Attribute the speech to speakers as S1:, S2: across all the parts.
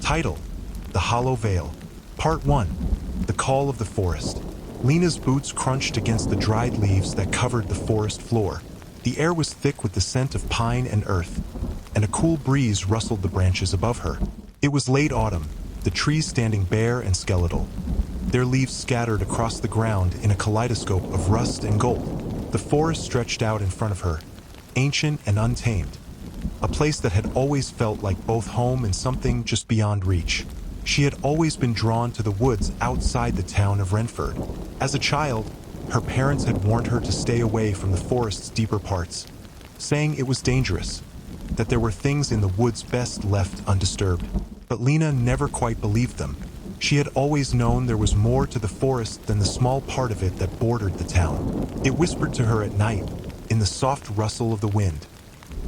S1: Title: The Hollow Vale. Part 1. The Call of the Forest. Lena's boots crunched against the dried leaves that covered the forest floor. The air was thick with the scent of pine and earth, and a cool breeze rustled the branches above her. It was late autumn, the trees standing bare and skeletal, their leaves scattered across the ground in a kaleidoscope of rust and gold. The forest stretched out in front of her, ancient and untamed, a place that had always felt like both home and something just beyond reach. She had always been drawn to the woods outside the town of Renford. As a child, her parents had warned her to stay away from the forest's deeper parts, saying it was dangerous, that there were things in the woods best left undisturbed. But Lena never quite believed them. She had always known there was more to the forest than the small part of it that bordered the town. It whispered to her at night, in the soft rustle of the wind,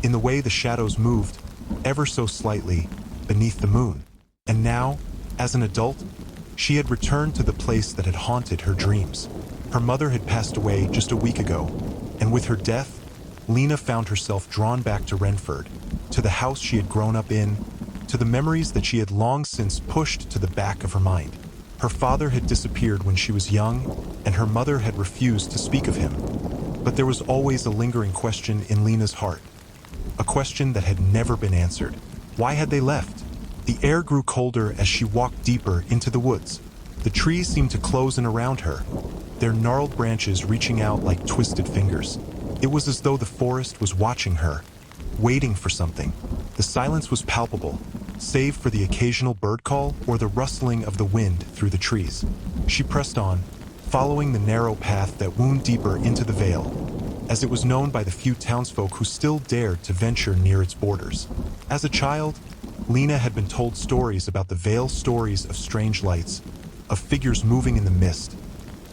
S1: in the way the shadows moved, ever so slightly, beneath the moon. And now, as an adult, she had returned to the place that had haunted her dreams. Her mother had passed away just a week ago, and with her death, Lena found herself drawn back to Renford, to the house she had grown up in, to the memories that she had long since pushed to the back of her mind. Her father had disappeared when she was young, and her mother had refused to speak of him. But there was always a lingering question in Lena's heart, a question that had never been answered. Why had they left? The air grew colder as she walked deeper into the woods. The trees seemed to close in around her, their gnarled branches reaching out like twisted fingers. It was as though the forest was watching her, waiting for something. The silence was palpable, save for the occasional bird call or the rustling of the wind through the trees. She pressed on, following the narrow path that wound deeper into the vale, as it was known by the few townsfolk who still dared to venture near its borders. As a child, Lena had been told stories about the vale, stories of strange lights, of figures moving in the mist,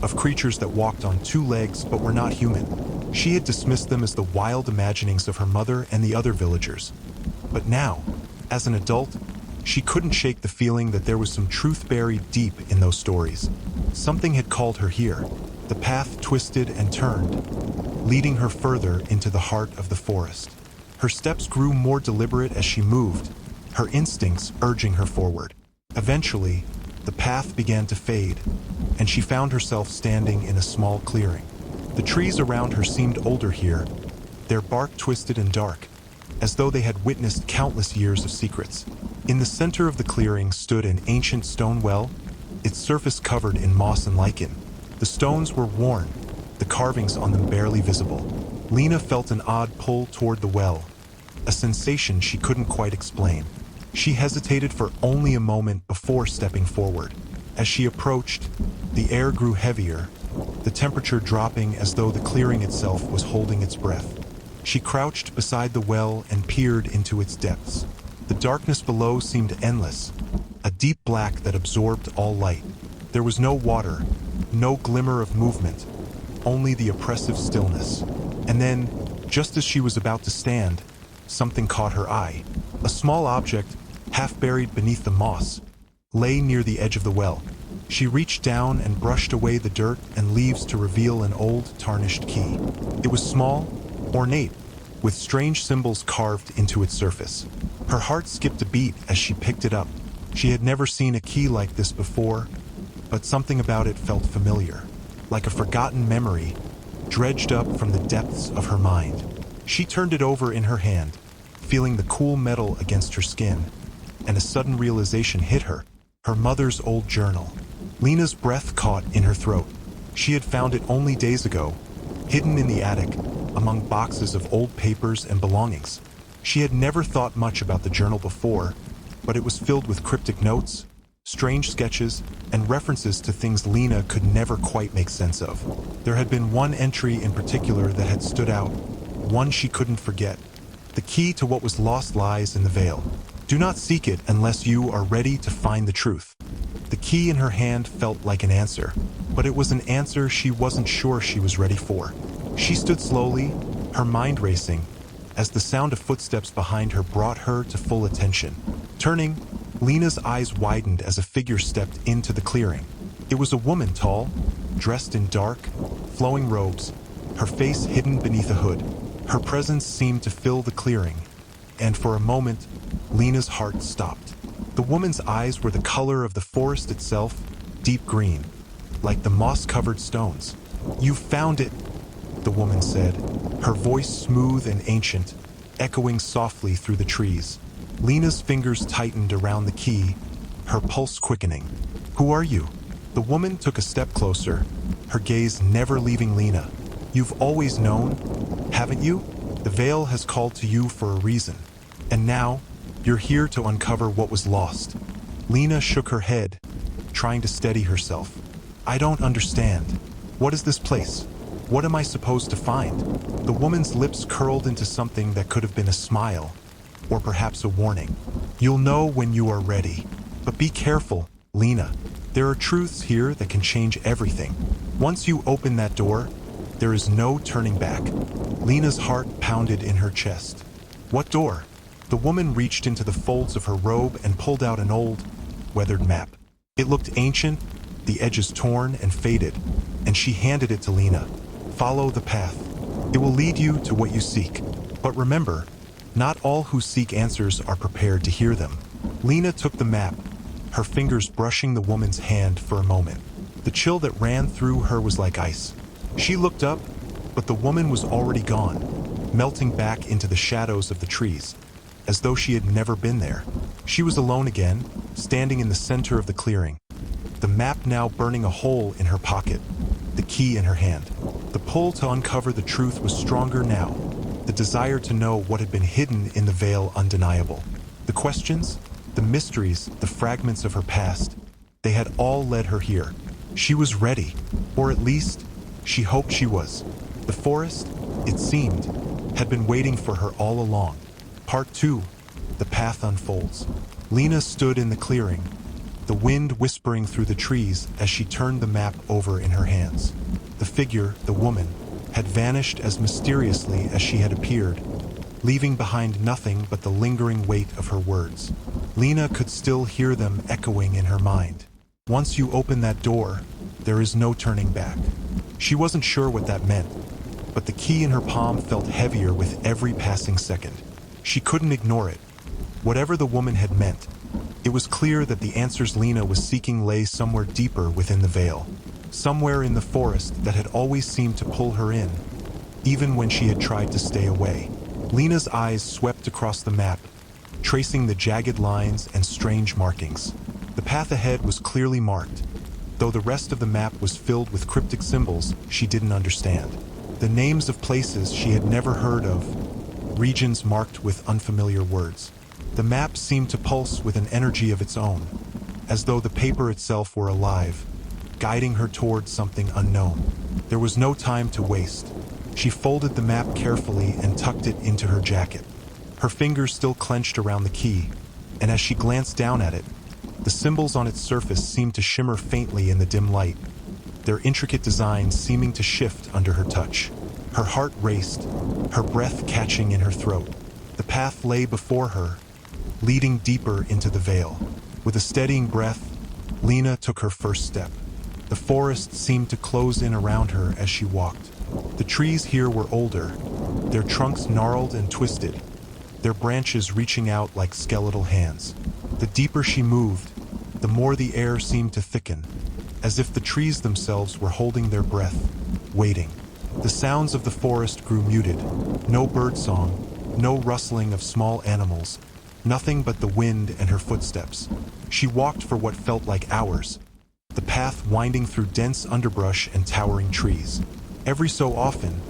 S1: of creatures that walked on two legs but were not human. She had dismissed them as the wild imaginings of her mother and the other villagers. But now, as an adult, she couldn't shake the feeling that there was some truth buried deep in those stories. Something had called her here. The path twisted and turned, leading her further into the heart of the forest. Her steps grew more deliberate as she moved, her instincts urging her forward. Eventually, the path began to fade, and she found herself standing in a small clearing. The trees around her seemed older here, their bark twisted and dark, as though they had witnessed countless years of secrets. In the center of the clearing stood an ancient stone well, its surface covered in moss and lichen. The stones were worn, the carvings on them barely visible. Lena felt an odd pull toward the well, a sensation she couldn't quite explain. She hesitated for only a moment before stepping forward. As she approached, the air grew heavier, the temperature dropping as though the clearing itself was holding its breath. She crouched beside the well and peered into its depths. The darkness below seemed endless, a deep black that absorbed all light. There was no water, no glimmer of movement, only the oppressive stillness. And then, just as she was about to stand, something caught her eye. A small object, half buried beneath the moss, lay near the edge of the well. She reached down and brushed away the dirt and leaves to reveal an old, tarnished key. It was small, ornate, with strange symbols carved into its surface. Her heart skipped a beat as she picked it up. She had never seen a key like this before, but something about it felt familiar, like a forgotten memory, dredged up from the depths of her mind. She turned it over in her hand, feeling the cool metal against her skin, and a sudden realization hit her. Her mother's old journal. Lena's breath caught in her throat. She had found it only days ago, hidden in the attic, among boxes of old papers and belongings. She had never thought much about the journal before, but it was filled with cryptic notes, strange sketches, and references to things Lena could never quite make sense of. There had been one entry in particular that had stood out, one she couldn't forget. The key to what was lost lies in the Vale. Do not seek it unless you are ready to find the truth. The key in her hand felt like an answer, but it was an answer she wasn't sure she was ready for. She stood slowly, her mind racing, as the sound of footsteps behind her brought her to full attention. Turning, Lena's eyes widened as a figure stepped into the clearing. It was a woman, tall, dressed in dark, flowing robes, her face hidden beneath a hood. Her presence seemed to fill the clearing, and for a moment, Lena's heart stopped. The woman's eyes were the color of the forest itself, deep green, like the moss-covered stones. "You've found it," the woman said, her voice smooth and ancient, echoing softly through the trees. Lena's fingers tightened around the key, her pulse quickening. "Who are you?" The woman took a step closer, her gaze never leaving Lena. "You've always known, haven't you? The Vale has called to you for a reason. And now, you're here to uncover what was lost." Lena shook her head, trying to steady herself. "I don't understand. What is this place? What am I supposed to find?" The woman's lips curled into something that could have been a smile, or perhaps a warning. "You'll know when you are ready. But be careful, Lena. There are truths here that can change everything. Once you open that door, there is no turning back." Lena's heart pounded in her chest. "What door?" The woman reached into the folds of her robe and pulled out an old, weathered map. It looked ancient, the edges torn and faded, and she handed it to Lena. "Follow the path. It will lead you to what you seek. But remember, not all who seek answers are prepared to hear them." Lena took the map, her fingers brushing the woman's hand for a moment. The chill that ran through her was like ice. She looked up, but the woman was already gone, melting back into the shadows of the trees, as though she had never been there. She was alone again, standing in the center of the clearing, the map now burning a hole in her pocket, the key in her hand. The pull to uncover the truth was stronger now, the desire to know what had been hidden in the Vale undeniable. The questions, the mysteries, the fragments of her past, they had all led her here. She was ready, or at least, she hoped she was. The forest, it seemed, had been waiting for her all along. Part 2. The path unfolds. Lena stood in the clearing, the wind whispering through the trees as she turned the map over in her hands. The figure, the woman, had vanished as mysteriously as she had appeared, leaving behind nothing but the lingering weight of her words. Lena could still hear them echoing in her mind. "Once you open that door, there is no turning back." She wasn't sure what that meant, but the key in her palm felt heavier with every passing second. She couldn't ignore it. Whatever the woman had meant, it was clear that the answers Lena was seeking lay somewhere deeper within the Vale, somewhere in the forest that had always seemed to pull her in, even when she had tried to stay away. Lena's eyes swept across the map, tracing the jagged lines and strange markings. The path ahead was clearly marked, though the rest of the map was filled with cryptic symbols she didn't understand. The names of places she had never heard of, regions marked with unfamiliar words. The map seemed to pulse with an energy of its own, as though the paper itself were alive, guiding her towards something unknown. There was no time to waste. She folded the map carefully and tucked it into her jacket. Her fingers still clenched around the key, and as she glanced down at it, the symbols on its surface seemed to shimmer faintly in the dim light, their intricate designs seeming to shift under her touch. Her heart raced, her breath catching in her throat. The path lay before her, leading deeper into the Vale. With a steadying breath, Lena took her first step. The forest seemed to close in around her as she walked. The trees here were older, their trunks gnarled and twisted, their branches reaching out like skeletal hands. The deeper she moved, the more the air seemed to thicken, as if the trees themselves were holding their breath, waiting. The sounds of the forest grew muted. No birdsong, no rustling of small animals, nothing but the wind and her footsteps. She walked for what felt like hours, the path winding through dense underbrush and towering trees. Every so often,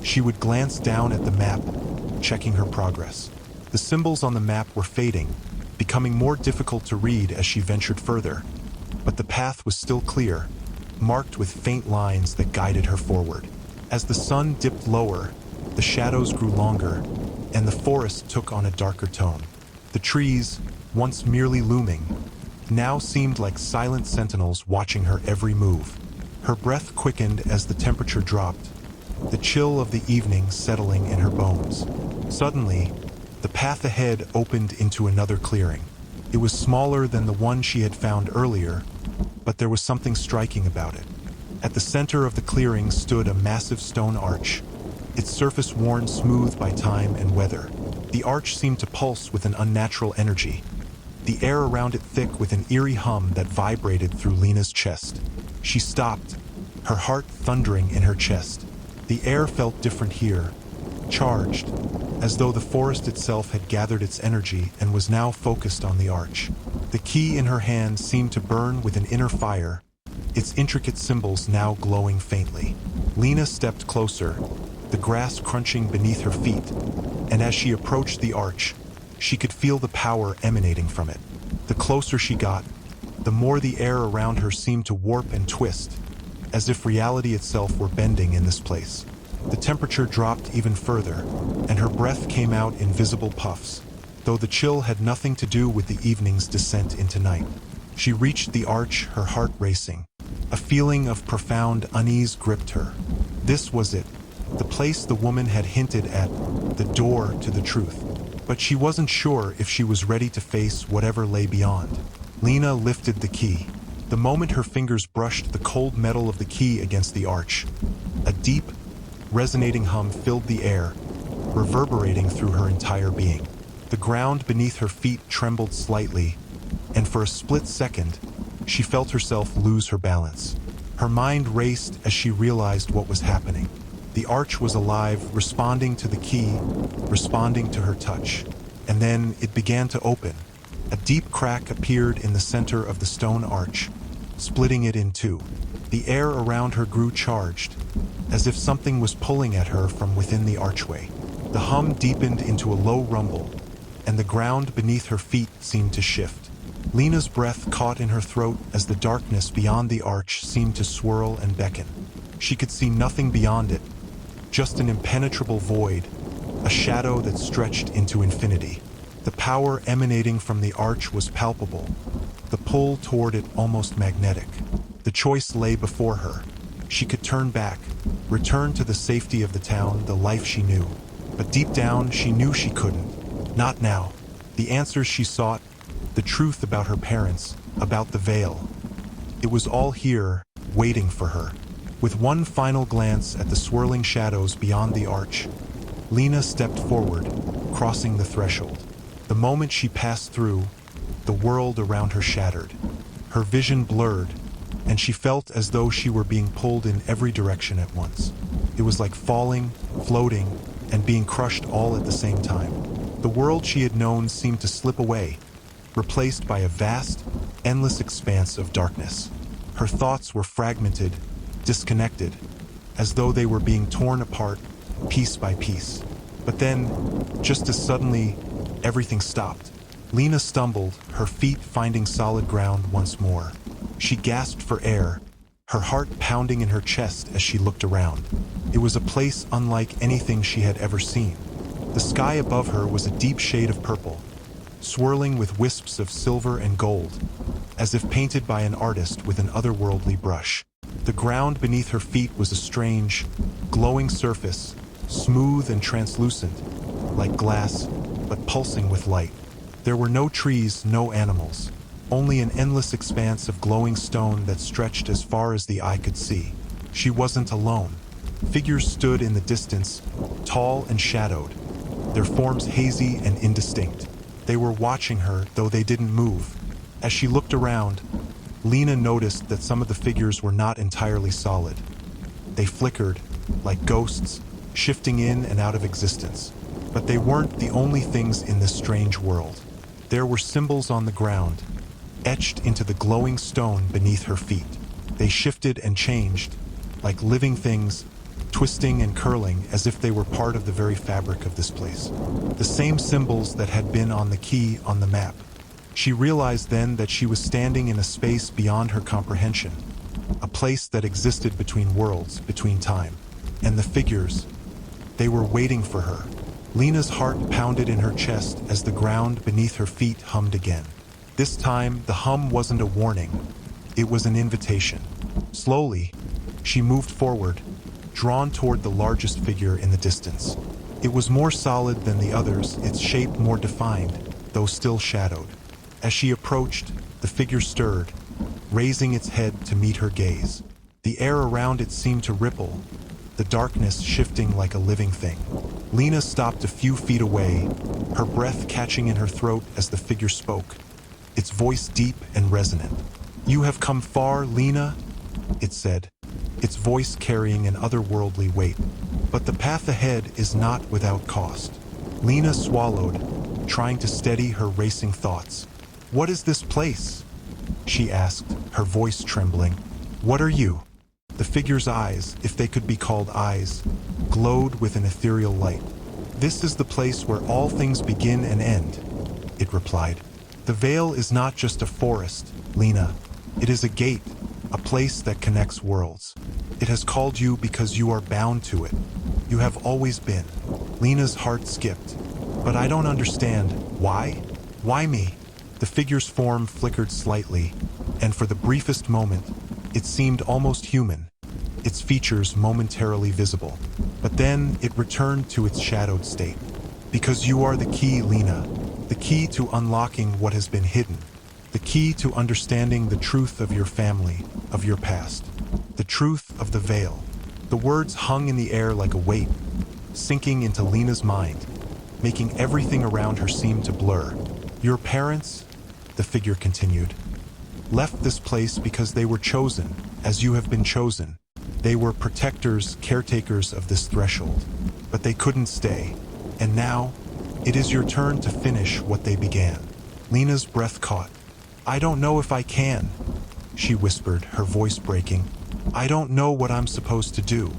S1: she would glance down at the map, checking her progress. The symbols on the map were fading, becoming more difficult to read as she ventured further, but the path was still clear, marked with faint lines that guided her forward. As the sun dipped lower, the shadows grew longer, and the forest took on a darker tone. The trees, once merely looming, now seemed like silent sentinels watching her every move. Her breath quickened as the temperature dropped, the chill of the evening settling in her bones. Suddenly, the path ahead opened into another clearing. It was smaller than the one she had found earlier, but there was something striking about it. At the center of the clearing stood a massive stone arch, its surface worn smooth by time and weather. The arch seemed to pulse with an unnatural energy, the air around it thick with an eerie hum that vibrated through Lena's chest. She stopped, her heart thundering in her chest. The air felt different here, charged, as though the forest itself had gathered its energy and was now focused on the arch. The key in her hand seemed to burn with an inner fire, its intricate symbols now glowing faintly. Lena stepped closer, the grass crunching beneath her feet, and as she approached the arch, she could feel the power emanating from it. The closer she got, the more the air around her seemed to warp and twist, as if reality itself were bending in this place. The temperature dropped even further, and her breath came out in visible puffs, though the chill had nothing to do with the evening's descent into night. She reached the arch, her heart racing. A feeling of profound unease gripped her. This was it, the place the woman had hinted at, the door to the truth. But she wasn't sure if she was ready to face whatever lay beyond. Lena lifted the key. The moment her fingers brushed the cold metal of the key against the arch, a deep, resonating hum filled the air, reverberating through her entire being. The ground beneath her feet trembled slightly, and for a split second, she felt herself lose her balance. Her mind raced as she realized what was happening. The arch was alive, responding to the key, responding to her touch. And then it began to open. A deep crack appeared in the center of the stone arch, splitting it in two. The air around her grew charged, as if something was pulling at her from within the archway. The hum deepened into a low rumble, and the ground beneath her feet seemed to shift. Lena's breath caught in her throat as the darkness beyond the arch seemed to swirl and beckon. She could see nothing beyond it, just an impenetrable void, a shadow that stretched into infinity. The power emanating from the arch was palpable, the pull toward it almost magnetic. The choice lay before her. She could turn back, return to the safety of the town, the life she knew. But deep down, she knew she couldn't. Not now. The answers she sought, the truth about her parents, about the Vale. It was all here, waiting for her. With one final glance at the swirling shadows beyond the arch, Lena stepped forward, crossing the threshold. The moment she passed through, the world around her shattered. Her vision blurred, and she felt as though she were being pulled in every direction at once. It was like falling, floating, and being crushed all at the same time. The world she had known seemed to slip away, replaced by a vast, endless expanse of darkness. Her thoughts were fragmented, disconnected, as though they were being torn apart, piece by piece. But then, just as suddenly, everything stopped. Lena stumbled, her feet finding solid ground once more. She gasped for air, her heart pounding in her chest as she looked around. It was a place unlike anything she had ever seen. The sky above her was a deep shade of purple, swirling with wisps of silver and gold, as if painted by an artist with an otherworldly brush. The ground beneath her feet was a strange, glowing surface, smooth and translucent, like glass, but pulsing with light. There were no trees, no animals, only an endless expanse of glowing stone that stretched as far as the eye could see. She wasn't alone. Figures stood in the distance, tall and shadowed, their forms hazy and indistinct. They were watching her, though they didn't move. As she looked around, Lena noticed that some of the figures were not entirely solid. They flickered, like ghosts, shifting in and out of existence. But they weren't the only things in this strange world. There were symbols on the ground, etched into the glowing stone beneath her feet. They shifted and changed, like living things, twisting and curling as if they were part of the very fabric of this place. The same symbols that had been on the key on the map. She realized then that she was standing in a space beyond her comprehension, a place that existed between worlds, between time. And the figures, they were waiting for her. Lena's heart pounded in her chest as the ground beneath her feet hummed again. This time, the hum wasn't a warning, it was an invitation. Slowly, she moved forward, drawn toward the largest figure in the distance. It was more solid than the others, its shape more defined, though still shadowed. As she approached, the figure stirred, raising its head to meet her gaze. The air around it seemed to ripple, the darkness shifting like a living thing. Lena stopped a few feet away, her breath catching in her throat as the figure spoke. its voice deep and resonant. "You have come far, Lena," it said, its voice carrying an otherworldly weight. "But the path ahead is not without cost." Lena swallowed, trying to steady her racing thoughts. "What is this place?" she asked, her voice trembling. "What are you?" The figure's eyes, if they could be called eyes, glowed with an ethereal light. "This is the place where all things begin and end," it replied. "The Vale is not just a forest, Lena. It is a gate, a place that connects worlds. It has called you because you are bound to it. You have always been." Lena's heart skipped. "But I don't understand. Why? Why me?" The figure's form flickered slightly, and for the briefest moment, it seemed almost human, its features momentarily visible. But then it returned to its shadowed state. "Because you are the key, Lena. The key to unlocking what has been hidden. The key to understanding the truth of your family, of your past. The truth of the Vale." The words hung in the air like a weight, sinking into Lena's mind, making everything around her seem to blur. "Your parents," the figure continued, "left this place because they were chosen, as you have been chosen. They were protectors, caretakers of this threshold. But they couldn't stay. And now, it is your turn to finish what they began." Lena's breath caught. "I don't know if I can," she whispered, her voice breaking. "I don't know what I'm supposed to do."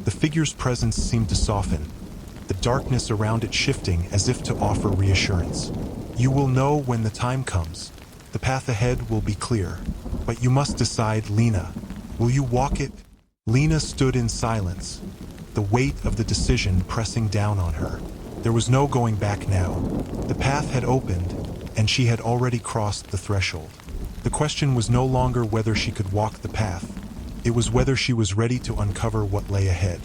S1: The figure's presence seemed to soften, the darkness around it shifting as if to offer reassurance. "You will know when the time comes. The path ahead will be clear. But you must decide, Lena. Will you walk it?" Lena stood in silence, the weight of the decision pressing down on her. There was no going back now. The path had opened, and she had already crossed the threshold. The question was no longer whether she could walk the path. It was whether she was ready to uncover what lay ahead.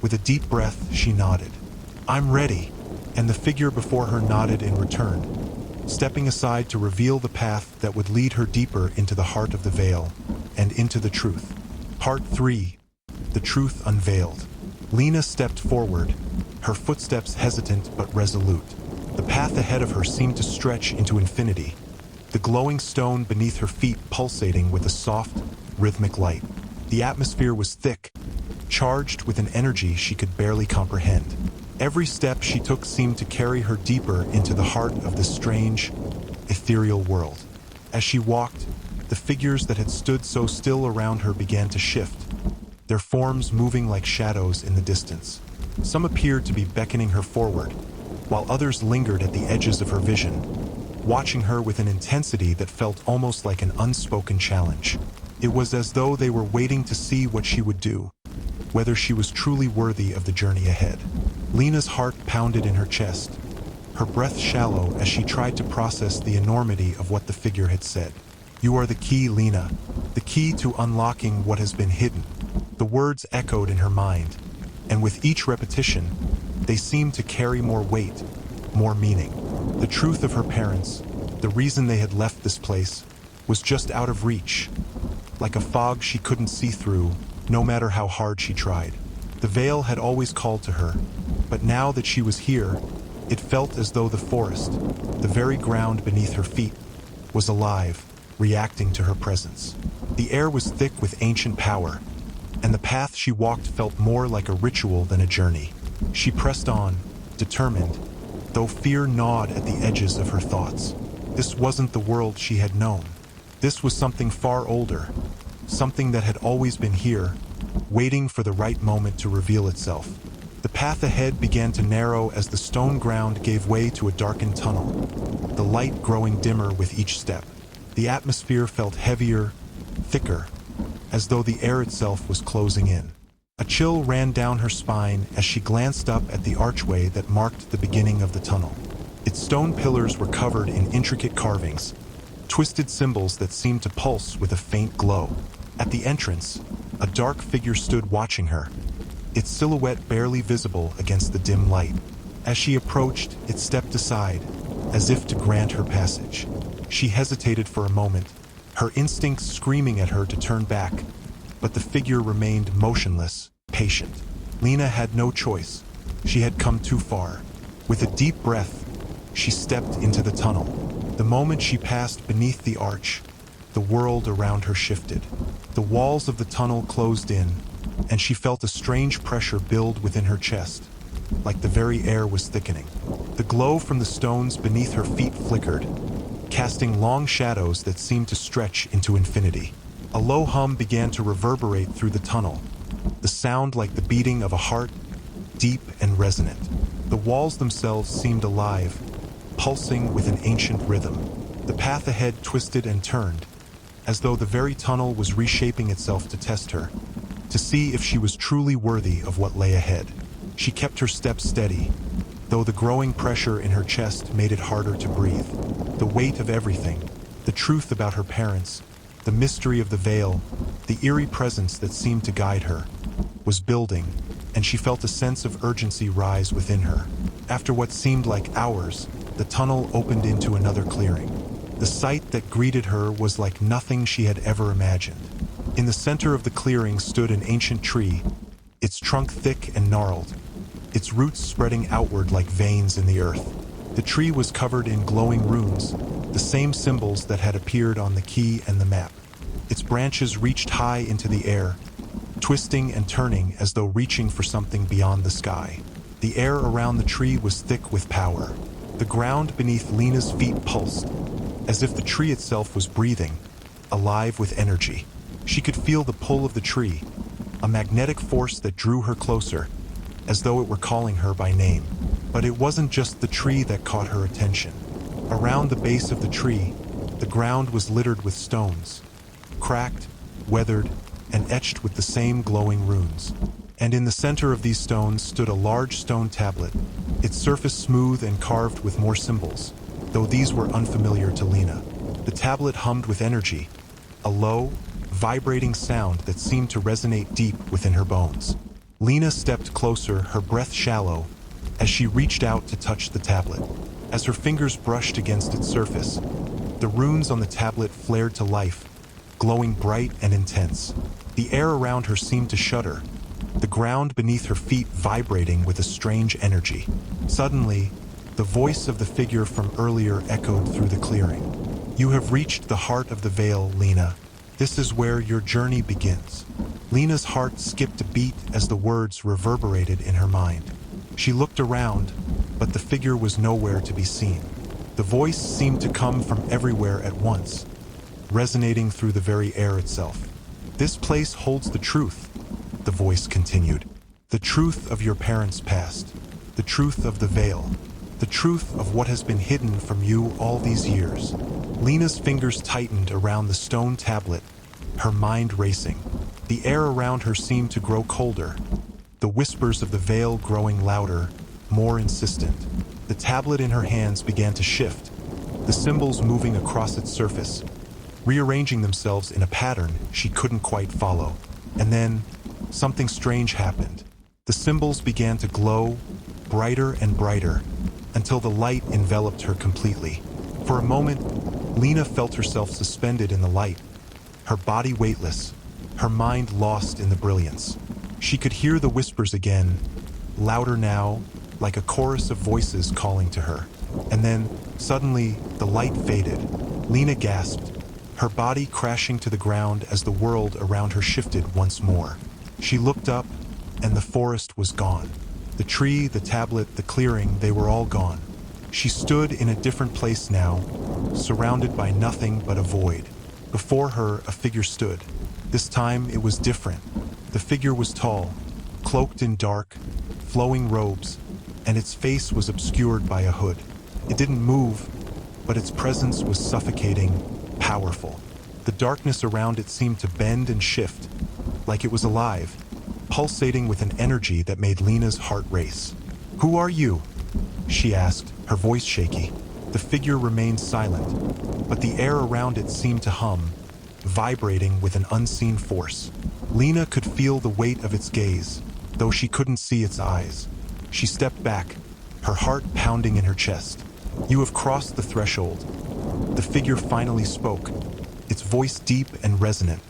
S1: With a deep breath, she nodded. "I'm ready," and the figure before her nodded in return, stepping aside to reveal the path that would lead her deeper into the heart of the Vale and into the truth. Part 3. The Truth Unveiled. Lena stepped forward, her footsteps hesitant but resolute. The path ahead of her seemed to stretch into infinity, the glowing stone beneath her feet pulsating with a soft, rhythmic light. The atmosphere was thick, charged with an energy she could barely comprehend. Every step she took seemed to carry her deeper into the heart of this strange, ethereal world. As she walked, the figures that had stood so still around her began to shift, their forms moving like shadows in the distance. Some appeared to be beckoning her forward, while others lingered at the edges of her vision, watching her with an intensity that felt almost like an unspoken challenge. It was as though they were waiting to see what she would do, whether she was truly worthy of the journey ahead. Lena's heart pounded in her chest, her breath shallow as she tried to process the enormity of what the figure had said. "You are the key, Lena, the key to unlocking what has been hidden." The words echoed in her mind, and with each repetition, they seemed to carry more weight, more meaning. The truth of her parents, the reason they had left this place, was just out of reach, like a fog she couldn't see through, no matter how hard she tried. The Vale had always called to her, but now that she was here, it felt as though the forest, the very ground beneath her feet, was alive, reacting to her presence. The air was thick with ancient power, and the path she walked felt more like a ritual than a journey. She pressed on, determined, though fear gnawed at the edges of her thoughts. This wasn't the world she had known. This was something far older, something that had always been here, waiting for the right moment to reveal itself. The path ahead began to narrow as the stone ground gave way to a darkened tunnel, the light growing dimmer with each step. The atmosphere felt heavier, thicker, as though the air itself was closing in. A chill ran down her spine as she glanced up at the archway that marked the beginning of the tunnel. Its stone pillars were covered in intricate carvings, twisted symbols that seemed to pulse with a faint glow. At the entrance, a dark figure stood watching her, its silhouette barely visible against the dim light. As she approached, it stepped aside, as if to grant her passage. She hesitated for a moment, her instincts screaming at her to turn back, but the figure remained motionless, patient. Lena had no choice. She had come too far. With a deep breath, she stepped into the tunnel. The moment she passed beneath the arch, the world around her shifted. The walls of the tunnel closed in, and she felt a strange pressure build within her chest, like the very air was thickening. The glow from the stones beneath her feet flickered, casting long shadows that seemed to stretch into infinity. A low hum began to reverberate through the tunnel, the sound like the beating of a heart, deep and resonant. The walls themselves seemed alive, pulsing with an ancient rhythm. The path ahead twisted and turned, as though the very tunnel was reshaping itself to test her, to see if she was truly worthy of what lay ahead. She kept her steps steady, though the growing pressure in her chest made it harder to breathe. The weight of everything, the truth about her parents, the mystery of the veil, the eerie presence that seemed to guide her, was building, and she felt a sense of urgency rise within her. After what seemed like hours, the tunnel opened into another clearing. The sight that greeted her was like nothing she had ever imagined. In the center of the clearing stood an ancient tree, its trunk thick and gnarled, its roots spreading outward like veins in the earth. The tree was covered in glowing runes, the same symbols that had appeared on the key and the map. Its branches reached high into the air, twisting and turning as though reaching for something beyond the sky. The air around the tree was thick with power. The ground beneath Lena's feet pulsed, as if the tree itself was breathing, alive with energy. She could feel the pull of the tree, a magnetic force that drew her closer, as though it were calling her by name. But it wasn't just the tree that caught her attention. Around the base of the tree, the ground was littered with stones, cracked, weathered, and etched with the same glowing runes. And in the center of these stones stood a large stone tablet, its surface smooth and carved with more symbols, though these were unfamiliar to Lena. The tablet hummed with energy, a low, vibrating sound that seemed to resonate deep within her bones. Lena stepped closer, her breath shallow, as she reached out to touch the tablet. As her fingers brushed against its surface, the runes on the tablet flared to life, glowing bright and intense. The air around her seemed to shudder, the ground beneath her feet vibrating with a strange energy. Suddenly, the voice of the figure from earlier echoed through the clearing. "You have reached the heart of the Vale, Lena. This is where your journey begins." Lena's heart skipped a beat as the words reverberated in her mind. She looked around, but the figure was nowhere to be seen. The voice seemed to come from everywhere at once, resonating through the very air itself. "This place holds the truth," the voice continued. "The truth of your parents' past, the truth of the Vale, the truth of what has been hidden from you all these years." Lena's fingers tightened around the stone tablet, her mind racing. The air around her seemed to grow colder, the whispers of the Vale growing louder, more insistent. The tablet in her hands began to shift, the symbols moving across its surface, rearranging themselves in a pattern she couldn't quite follow. And then, something strange happened. The symbols began to glow, brighter and brighter, until the light enveloped her completely. For a moment, Lena felt herself suspended in the light, her body weightless, her mind lost in the brilliance. She could hear the whispers again, louder now, like a chorus of voices calling to her. And then, suddenly, the light faded. Lena gasped, her body crashing to the ground as the world around her shifted once more. She looked up, and the forest was gone. The tree, the tablet, the clearing, they were all gone. She stood in a different place now, surrounded by nothing but a void. Before her, a figure stood. This time, it was different. The figure was tall, cloaked in dark, flowing robes, and its face was obscured by a hood. It didn't move, but its presence was suffocating, powerful. The darkness around it seemed to bend and shift, like it was alive, pulsating with an energy that made Lena's heart race. "Who are you?" she asked, her voice shaky. The figure remained silent, but the air around it seemed to hum, vibrating with an unseen force. Lena could feel the weight of its gaze, though she couldn't see its eyes. She stepped back, her heart pounding in her chest. "You have crossed the threshold." The figure finally spoke, its voice deep and resonant,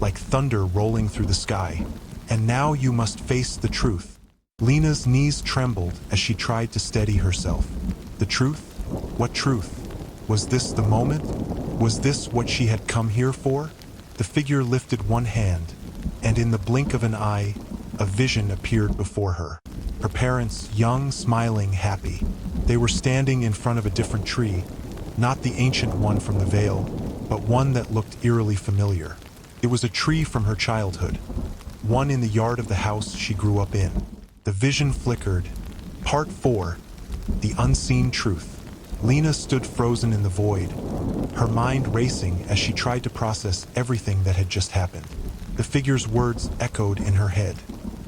S1: like thunder rolling through the sky. "And now you must face the truth." Lena's knees trembled as she tried to steady herself. "The truth? What truth?" Was this the moment? Was this what she had come here for? The figure lifted one hand, and in the blink of an eye, a vision appeared before her. Her parents, young, smiling, happy. They were standing in front of a different tree, not the ancient one from the Vale, but one that looked eerily familiar. It was a tree from her childhood, one in the yard of the house she grew up in. The vision flickered. Part 4. The Unseen Truth. Lena stood frozen in the void, her mind racing as she tried to process everything that had just happened. The figure's words echoed in her head.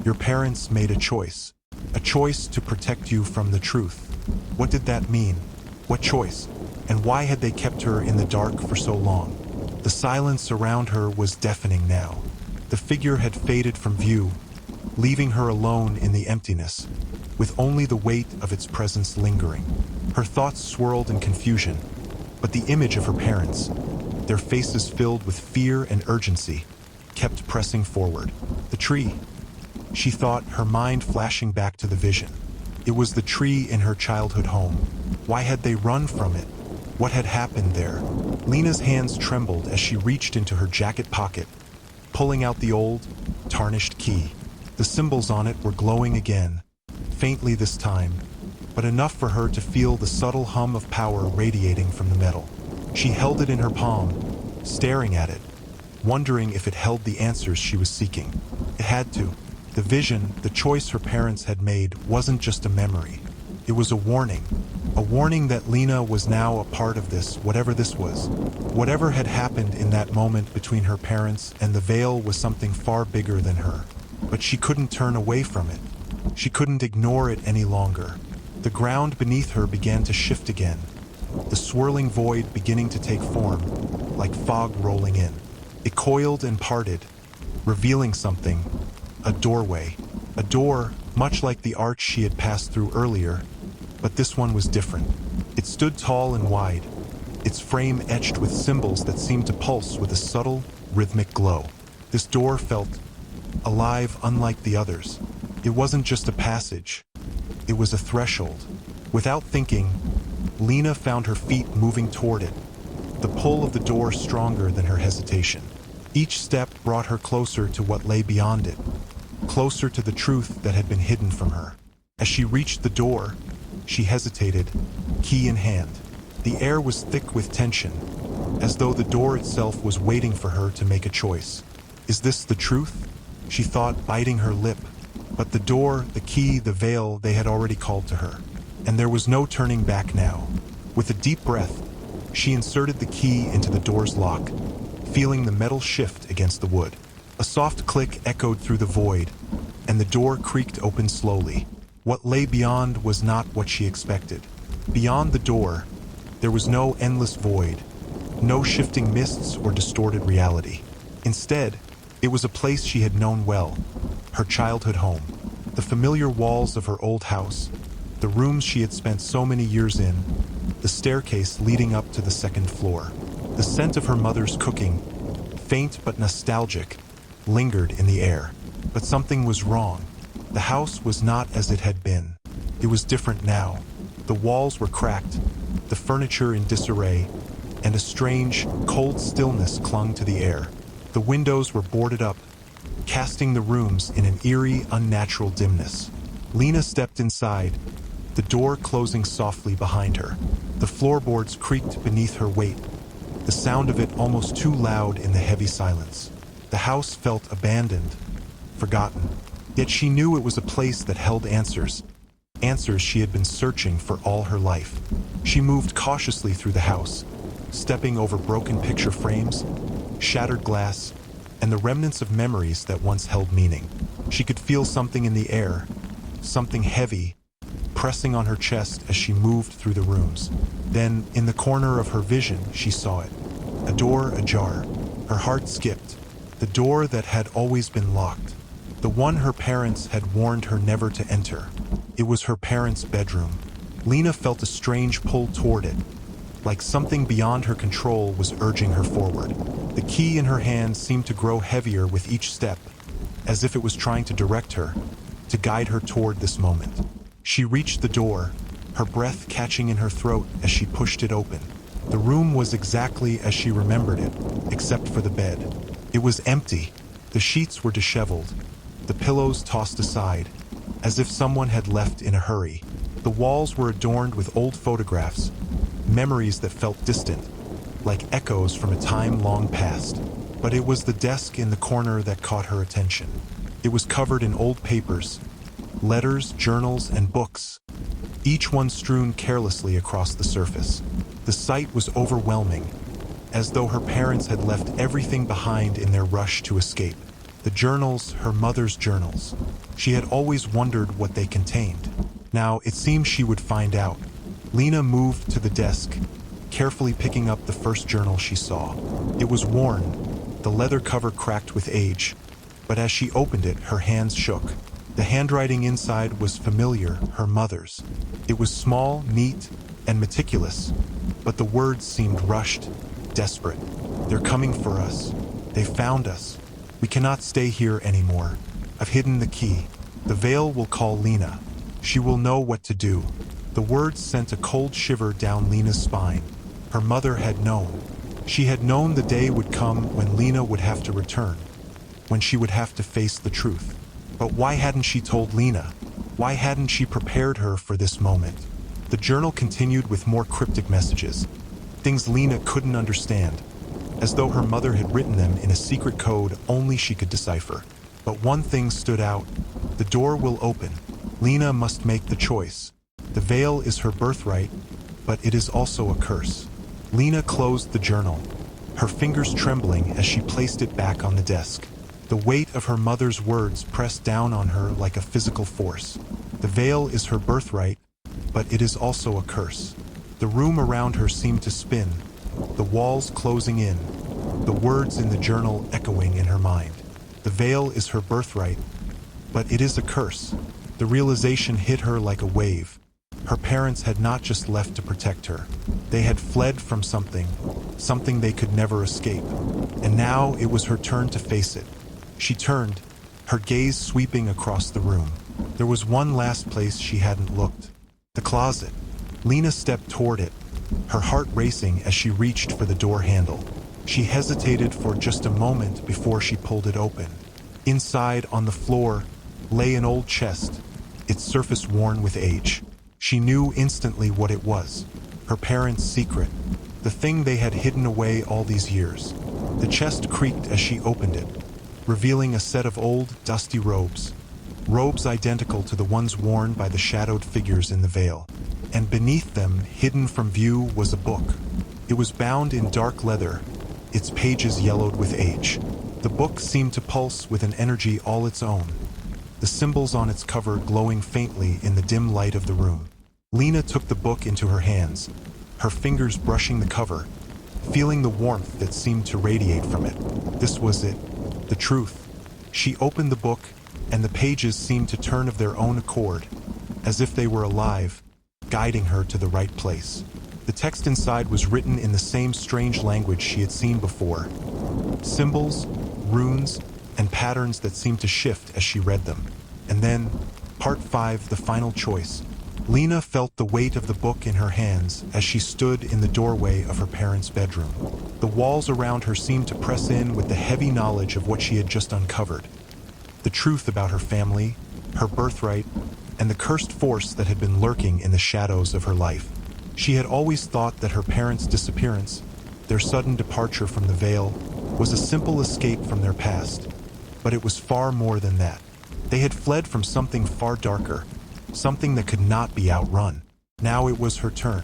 S1: Your parents made a choice to protect you from the truth. What did that mean? What choice? And why had they kept her in the dark for so long? The silence around her was deafening now. The figure had faded from view, leaving her alone in the emptiness, with only the weight of its presence lingering. Her thoughts swirled in confusion, but the image of her parents, their faces filled with fear and urgency, kept pressing forward. The tree. She thought, her mind flashing back to the vision. It was the tree in her childhood home. Why had they run from it? What had happened there? Lena's hands trembled as she reached into her jacket pocket, pulling out the old, tarnished key. The symbols on it were glowing again, faintly this time, but enough for her to feel the subtle hum of power radiating from the metal. She held it in her palm, staring at it, wondering if it held the answers she was seeking. It had to. The vision, the choice her parents had made, wasn't just a memory. It was a warning that Lena was now a part of this, whatever this was. Whatever had happened in that moment between her parents and the Vale was something far bigger than her. But she couldn't turn away from it. She couldn't ignore it any longer. The ground beneath her began to shift again, the swirling void beginning to take form, like fog rolling in. It coiled and parted, revealing something. A doorway. A door, much like the arch she had passed through earlier, but this one was different. It stood tall and wide, its frame etched with symbols that seemed to pulse with a subtle, rhythmic glow. This door felt alive, unlike the others. It wasn't just a passage. It was a threshold. Without thinking, Lena found her feet moving toward it, the pull of the door stronger than her hesitation. Each step brought her closer to what lay beyond it, closer to the truth that had been hidden from her. As she reached the door, she hesitated, key in hand. The air was thick with tension, as though the door itself was waiting for her to make a choice. Is this the truth? She thought, biting her lip. But the door, the key, the Vale, they had already called to her. And there was no turning back now. With a deep breath, she inserted the key into the door's lock, feeling the metal shift against the wood. A soft click echoed through the void, and the door creaked open slowly. What lay beyond was not what she expected. Beyond the door, there was no endless void, no shifting mists or distorted reality. Instead, it was a place she had known well, her childhood home, the familiar walls of her old house, the rooms she had spent so many years in, the staircase leading up to the second floor. The scent of her mother's cooking, faint but nostalgic, lingered in the air. But something was wrong. The house was not as it had been. It was different now. The walls were cracked, the furniture in disarray, and a strange, cold stillness clung to the air. The windows were boarded up, casting the rooms in an eerie, unnatural dimness. Lena stepped inside, the door closing softly behind her. The floorboards creaked beneath her weight, the sound of it almost too loud in the heavy silence. The house felt abandoned, forgotten. Yet she knew it was a place that held answers, answers she had been searching for all her life. She moved cautiously through the house, stepping over broken picture frames, shattered glass, and the remnants of memories that once held meaning. She could feel something in the air, something heavy, pressing on her chest as she moved through the rooms. Then, in the corner of her vision, she saw it. A door ajar. Her heart skipped. The door that had always been locked. The one her parents had warned her never to enter. It was her parents' bedroom. Lena felt a strange pull toward it, like something beyond her control was urging her forward. The key in her hand seemed to grow heavier with each step, as if it was trying to direct her, to guide her toward this moment. She reached the door, her breath catching in her throat as she pushed it open. The room was exactly as she remembered it, except for the bed. It was empty. The sheets were disheveled, the pillows tossed aside, as if someone had left in a hurry. The walls were adorned with old photographs, memories that felt distant, like echoes from a time long past. But it was the desk in the corner that caught her attention. It was covered in old papers, letters, journals, and books, each one strewn carelessly across the surface. The sight was overwhelming, as though her parents had left everything behind in their rush to escape. The journals, her mother's journals. She had always wondered what they contained. Now it seemed she would find out. Lena moved to the desk, carefully picking up the first journal she saw. It was worn, the leather cover cracked with age, but as she opened it, her hands shook. The handwriting inside was familiar, her mother's. It was small, neat, and meticulous, but the words seemed rushed, desperate. "They're coming for us. They found us. We cannot stay here anymore. I've hidden the key. The Vale will call Lena. She will know what to do." The words sent a cold shiver down Lena's spine. Her mother had known. She had known the day would come when Lena would have to return, when she would have to face the truth. But why hadn't she told Lena? Why hadn't she prepared her for this moment? The journal continued with more cryptic messages, things Lena couldn't understand, as though her mother had written them in a secret code only she could decipher. But one thing stood out. The door will open. Lena must make the choice. The Vale is her birthright, but it is also a curse. Lena closed the journal, her fingers trembling as she placed it back on the desk. The weight of her mother's words pressed down on her like a physical force. The Vale is her birthright, but it is also a curse. The room around her seemed to spin, the walls closing in, the words in the journal echoing in her mind. The Vale is her birthright, but it is a curse. The realization hit her like a wave. Her parents had not just left to protect her. They had fled from something they could never escape. And now it was her turn to face it. She turned, her gaze sweeping across the room. There was one last place she hadn't looked. The closet. Lena stepped toward it, her heart racing as she reached for the door handle. She hesitated for just a moment before she pulled it open. Inside, on the floor, lay an old chest, its surface worn with age. She knew instantly what it was. Her parents' secret. The thing they had hidden away all these years. The chest creaked as she opened it, revealing a set of old, dusty robes. Robes identical to the ones worn by the shadowed figures in the Vale. And beneath them, hidden from view, was a book. It was bound in dark leather, its pages yellowed with age. The book seemed to pulse with an energy all its own, the symbols on its cover glowing faintly in the dim light of the room. Lena took the book into her hands, her fingers brushing the cover, feeling the warmth that seemed to radiate from it. This was it, the truth. She opened the book, and the pages seemed to turn of their own accord, as if they were alive, guiding her to the right place. The text inside was written in the same strange language she had seen before. Symbols, runes, and patterns that seemed to shift as she read them. And then, Part 5, the final choice. Lena felt the weight of the book in her hands as she stood in the doorway of her parents' bedroom. The walls around her seemed to press in with the heavy knowledge of what she had just uncovered. The truth about her family, her birthright, and the cursed force that had been lurking in the shadows of her life. She had always thought that her parents' disappearance, their sudden departure from the Vale, was a simple escape from their past. But it was far more than that. They had fled from something far darker, something that could not be outrun. Now it was her turn.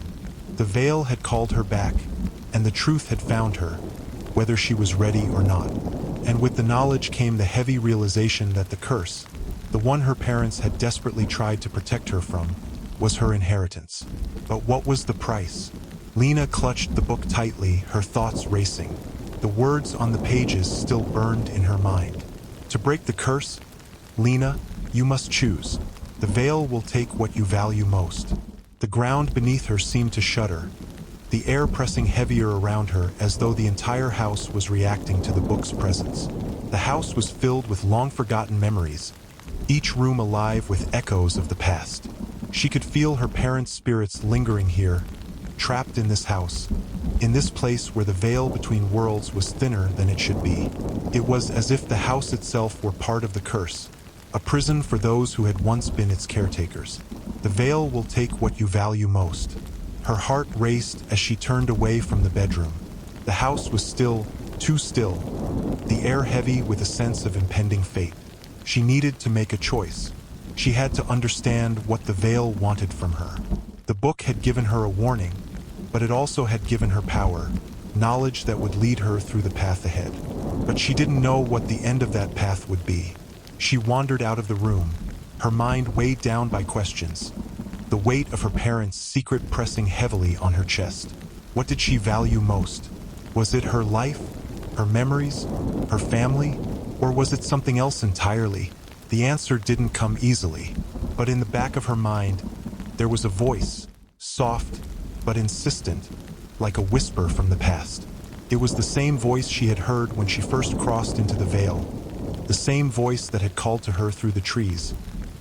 S1: The Vale had called her back, and the truth had found her, whether she was ready or not. And with the knowledge came the heavy realization that the curse, the one her parents had desperately tried to protect her from, was her inheritance. But what was the price? Lena clutched the book tightly, her thoughts racing. The words on the pages still burned in her mind. To break the curse, Lena, you must choose. The Vale will take what you value most. The ground beneath her seemed to shudder, the air pressing heavier around her as though the entire house was reacting to the book's presence. The house was filled with long-forgotten memories, each room alive with echoes of the past. She could feel her parents' spirits lingering here, trapped in this house, in this place where the veil between worlds was thinner than it should be. It was as if the house itself were part of the curse, a prison for those who had once been its caretakers. The veil will take what you value most. Her heart raced as she turned away from the bedroom. The house was still, too still, the air heavy with a sense of impending fate. She needed to make a choice. She had to understand what the veil wanted from her. The book had given her a warning, but it also had given her power, knowledge that would lead her through the path ahead. But she didn't know what the end of that path would be. She wandered out of the room, her mind weighed down by questions, the weight of her parents' secret pressing heavily on her chest. What did she value most? Was it her life, her memories, her family, or was it something else entirely? The answer didn't come easily, but in the back of her mind, there was a voice, soft but insistent, like a whisper from the past. It was the same voice she had heard when she first crossed into the veil, the same voice that had called to her through the trees,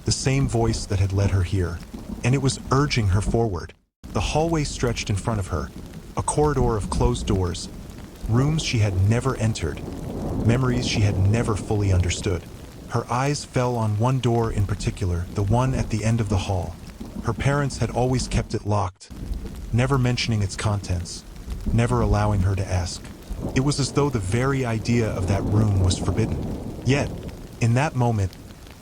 S1: the same voice that had led her here, and it was urging her forward. The hallway stretched in front of her, a corridor of closed doors, rooms she had never entered, memories she had never fully understood. Her eyes fell on one door in particular, the one at the end of the hall. Her parents had always kept it locked, never mentioning its contents, never allowing her to ask. It was as though the very idea of that room was forbidden. Yet, in that moment,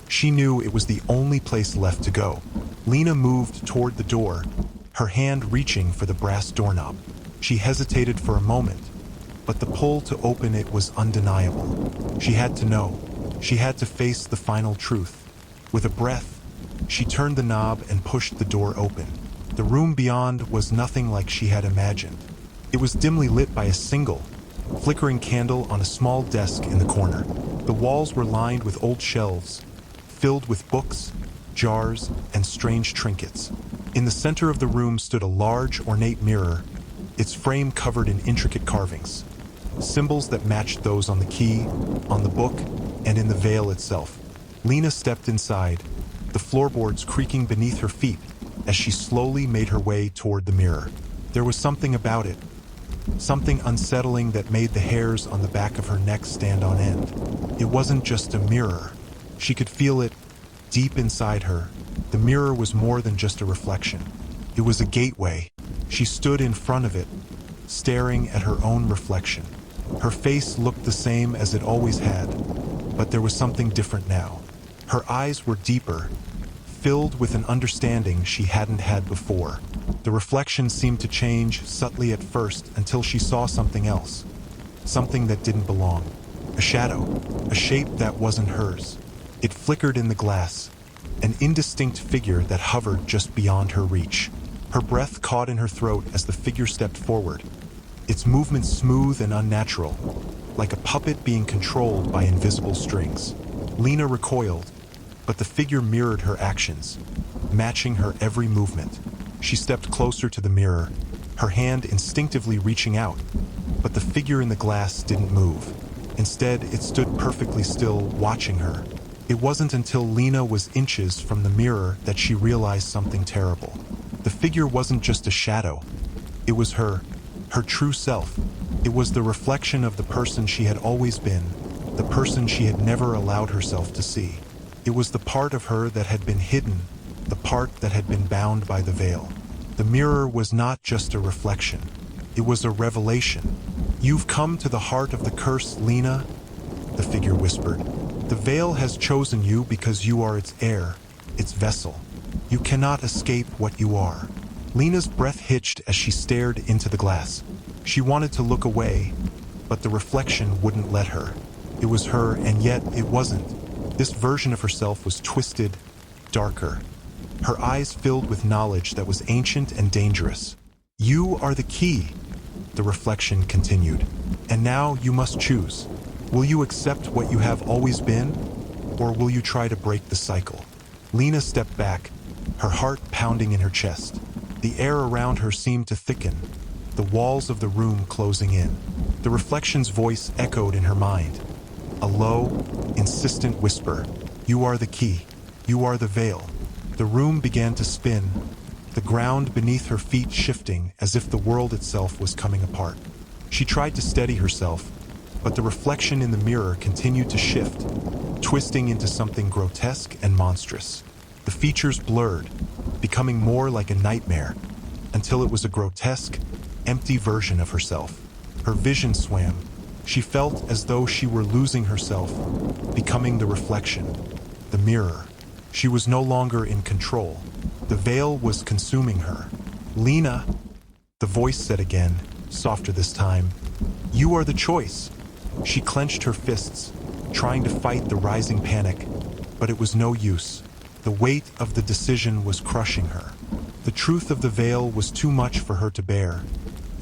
S1: she knew it was the only place left to go. Lena moved toward the door, her hand reaching for the brass doorknob. She hesitated for a moment, but the pull to open it was undeniable. She had to know. She had to face the final truth. With a breath, she turned the knob and pushed the door open. The room beyond was nothing like she had imagined. It was dimly lit by a single, flickering candle on a small desk in the corner. The walls were lined with old shelves, filled with books, jars, and strange trinkets. In the center of the room stood a large, ornate mirror, its frame covered in intricate carvings, symbols that matched those on the key, on the book, and in the veil itself. Lena stepped inside, the floorboards creaking beneath her feet as she slowly made her way toward the mirror. There was something about it, something unsettling that made the hairs on the back of her neck stand on end. It wasn't just a mirror. She could feel it deep inside her. The mirror was more than just a reflection. It was a gateway. She stood in front of it, staring at her own reflection. Her face looked the same as it always had, but there was something different now. Her eyes were deeper, filled with an understanding she hadn't had before. The reflection seemed to change subtly at first until she saw something else, something that didn't belong. A shadow, a shape that wasn't hers. It flickered in the glass, an indistinct figure that hovered just beyond her reach. Her breath caught in her throat as the figure stepped forward, its movements smooth and unnatural, like a puppet being controlled by invisible strings. Lena recoiled, but the figure mirrored her actions, matching her every movement. She stepped closer to the mirror, her hand instinctively reaching out, but the figure in the glass didn't move. Instead, it stood perfectly still, watching her. It wasn't until Lena was inches from the mirror that she realized something terrible. The figure wasn't just a shadow. It was her true self. It was the reflection of the person she had always been, the person she had never allowed herself to see. It was the part of her that had been hidden, the part that had been bound by the veil. The mirror was not just a reflection. It was a revelation. "You've come to the heart of the curse, Lena," the figure whispered. "The veil has chosen you because you are its heir, its vessel. You cannot escape what you are." Lena's breath hitched as she stared into the glass. She wanted to look away, but the reflection wouldn't let her. It was her, and yet it wasn't. This version of herself was twisted, darker. Her eyes filled with knowledge that was ancient and dangerous. "You are the key," the reflection continued. "And now you must choose. Will you accept what you have always been, or will you try to break the cycle?" Lena stepped back, her heart pounding in her chest. The air around her seemed to thicken, the walls of the room closing in. The reflection's voice echoed in her mind. A low, insistent whisper. "You are the key. You are the veil." The room began to spin, the ground beneath her feet shifting as if the world itself was coming apart. She tried to steady herself, but the reflection in the mirror continued to shift, twisting into something grotesque and monstrous. The features blurred, becoming more like a nightmare, until it was a grotesque, empty version of herself. Her vision swam. She felt as though she were losing herself, becoming the reflection, the mirror. She was no longer in control. The veil was consuming her. "Lena," the voice said again, softer this time, "you are the choice." She clenched her fists, trying to fight the rising panic, but it was no use. The weight of the decision was crushing her. The truth of the veil was too much for her to bear,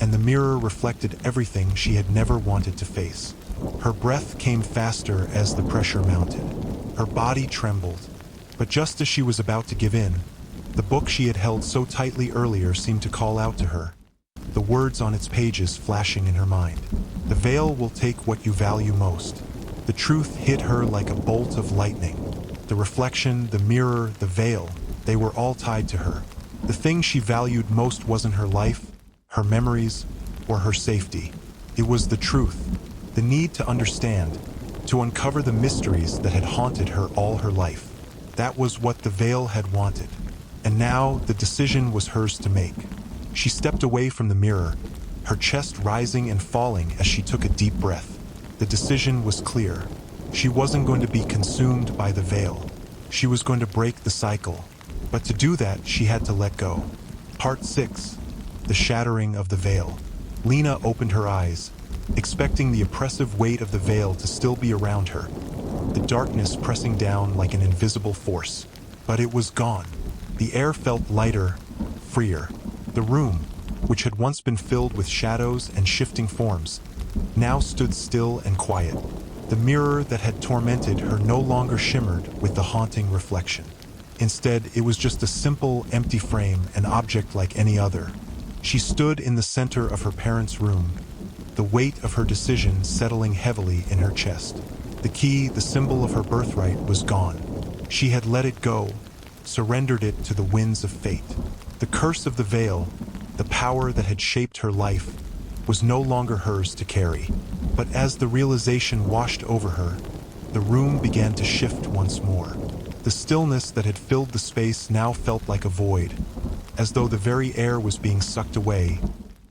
S1: and the mirror reflected everything she had never wanted to face. Her breath came faster as the pressure mounted. Her body trembled, but just as she was about to give in, the book she had held so tightly earlier seemed to call out to her, the words on its pages flashing in her mind. "The veil will take what you value most." The truth hit her like a bolt of lightning. The reflection, the mirror, the veil, they were all tied to her. The thing she valued most wasn't her life, her memories, or her safety. It was the truth, the need to understand, to uncover the mysteries that had haunted her all her life. That was what the veil had wanted. And now the decision was hers to make. She stepped away from the mirror, her chest rising and falling as she took a deep breath. The decision was clear. She wasn't going to be consumed by the veil. She was going to break the cycle. But to do that, she had to let go. Part 6. The Shattering of the Veil. Lena opened her eyes, expecting the oppressive weight of the veil to still be around her, the darkness pressing down like an invisible force. But it was gone. The air felt lighter, freer. The room, which had once been filled with shadows and shifting forms, now stood still and quiet. The mirror that had tormented her no longer shimmered with the haunting reflection. Instead, it was just a simple, empty frame, an object like any other. She stood in the center of her parents' room, the weight of her decision settling heavily in her chest. The key, the symbol of her birthright, was gone. She had let it go, surrendered it to the winds of fate. The curse of the veil, the power that had shaped her life, was no longer hers to carry. But as the realization washed over her, the room began to shift once more. The stillness that had filled the space now felt like a void, as though the very air was being sucked away,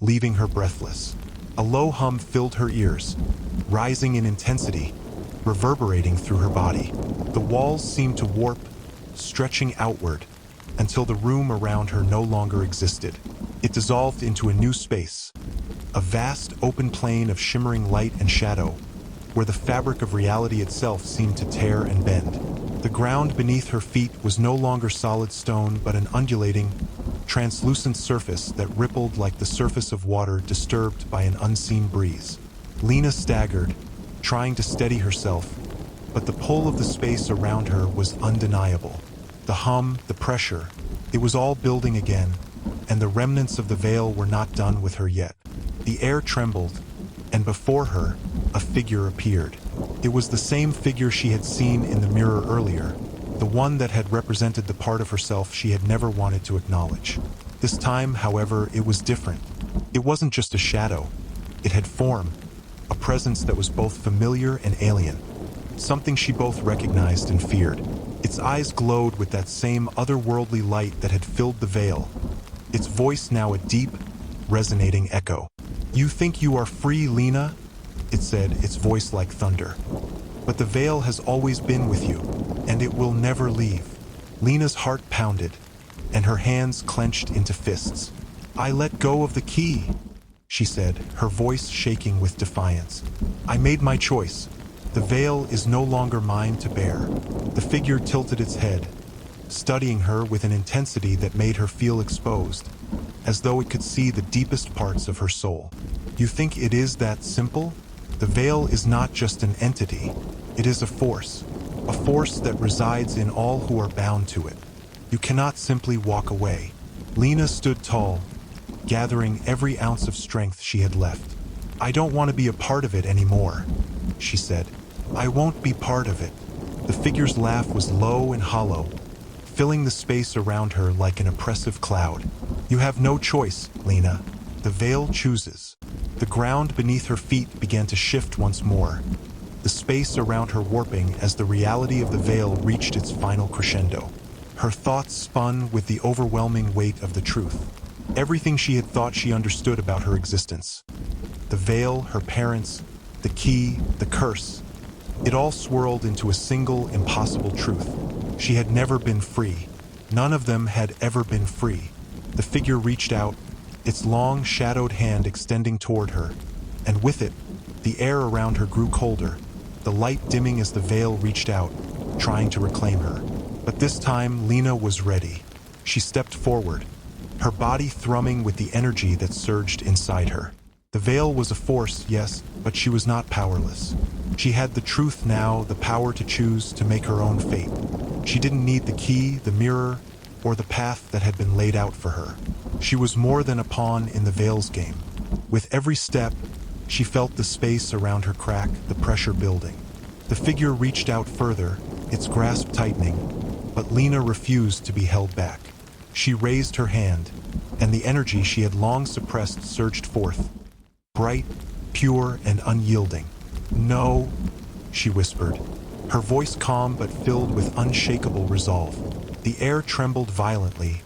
S1: leaving her breathless. A low hum filled her ears, rising in intensity, reverberating through her body. The walls seemed to warp, stretching outward, until the room around her no longer existed. It dissolved into a new space, a vast open plain of shimmering light and shadow, where the fabric of reality itself seemed to tear and bend. The ground beneath her feet was no longer solid stone, but an undulating, translucent surface that rippled like the surface of water disturbed by an unseen breeze. Lena staggered, trying to steady herself, but the pull of the space around her was undeniable. The hum, the pressure, it was all building again, and the remnants of the veil were not done with her yet. The air trembled, and before her, a figure appeared. It was the same figure she had seen in the mirror earlier, the one that had represented the part of herself she had never wanted to acknowledge. This time, however, it was different. It wasn't just a shadow. It had form, a presence that was both familiar and alien, something she both recognized and feared. Its eyes glowed with that same otherworldly light that had filled the veil, its voice now a deep, resonating echo. "You think you are free, Lena?" it said, its voice like thunder. "But the veil has always been with you, and it will never leave." Lena's heart pounded, and her hands clenched into fists. "I let go of the key," she said, her voice shaking with defiance. "I made my choice. The veil is no longer mine to bear." The figure tilted its head, studying her with an intensity that made her feel exposed, as though it could see the deepest parts of her soul. "You think it is that simple? The veil is not just an entity. It is a force that resides in all who are bound to it. You cannot simply walk away." Lena stood tall, gathering every ounce of strength she had left. "I don't want to be a part of it anymore," she said. "I won't be part of it." The figure's laugh was low and hollow, filling the space around her like an oppressive cloud. You have no choice, Lena. The veil chooses. The ground beneath her feet began to shift once more, the space around her warping as the reality of the veil reached its final crescendo. Her thoughts spun with the overwhelming weight of the truth. Everything she had thought she understood about her existence. The veil, her parents, the key, the curse. It all swirled into a single, impossible truth. She had never been free. None of them had ever been free. The figure reached out, its long, shadowed hand extending toward her, and with it, the air around her grew colder, the light dimming as the veil reached out, trying to reclaim her. But this time, Lena was ready. She stepped forward, her body thrumming with the energy that surged inside her. The veil was a force, yes, but she was not powerless. She had the truth now, the power to choose, to make her own fate. She didn't need the key, the mirror, or the path that had been laid out for her. She was more than a pawn in the veil's game. With every step, she felt the space around her crack, the pressure building. The figure reached out further, its grasp tightening, but Lena refused to be held back. She raised her hand, and the energy she had long suppressed surged forth, bright, pure, and unyielding. "No," she whispered, her voice calm but filled with unshakable resolve. The air trembled violently,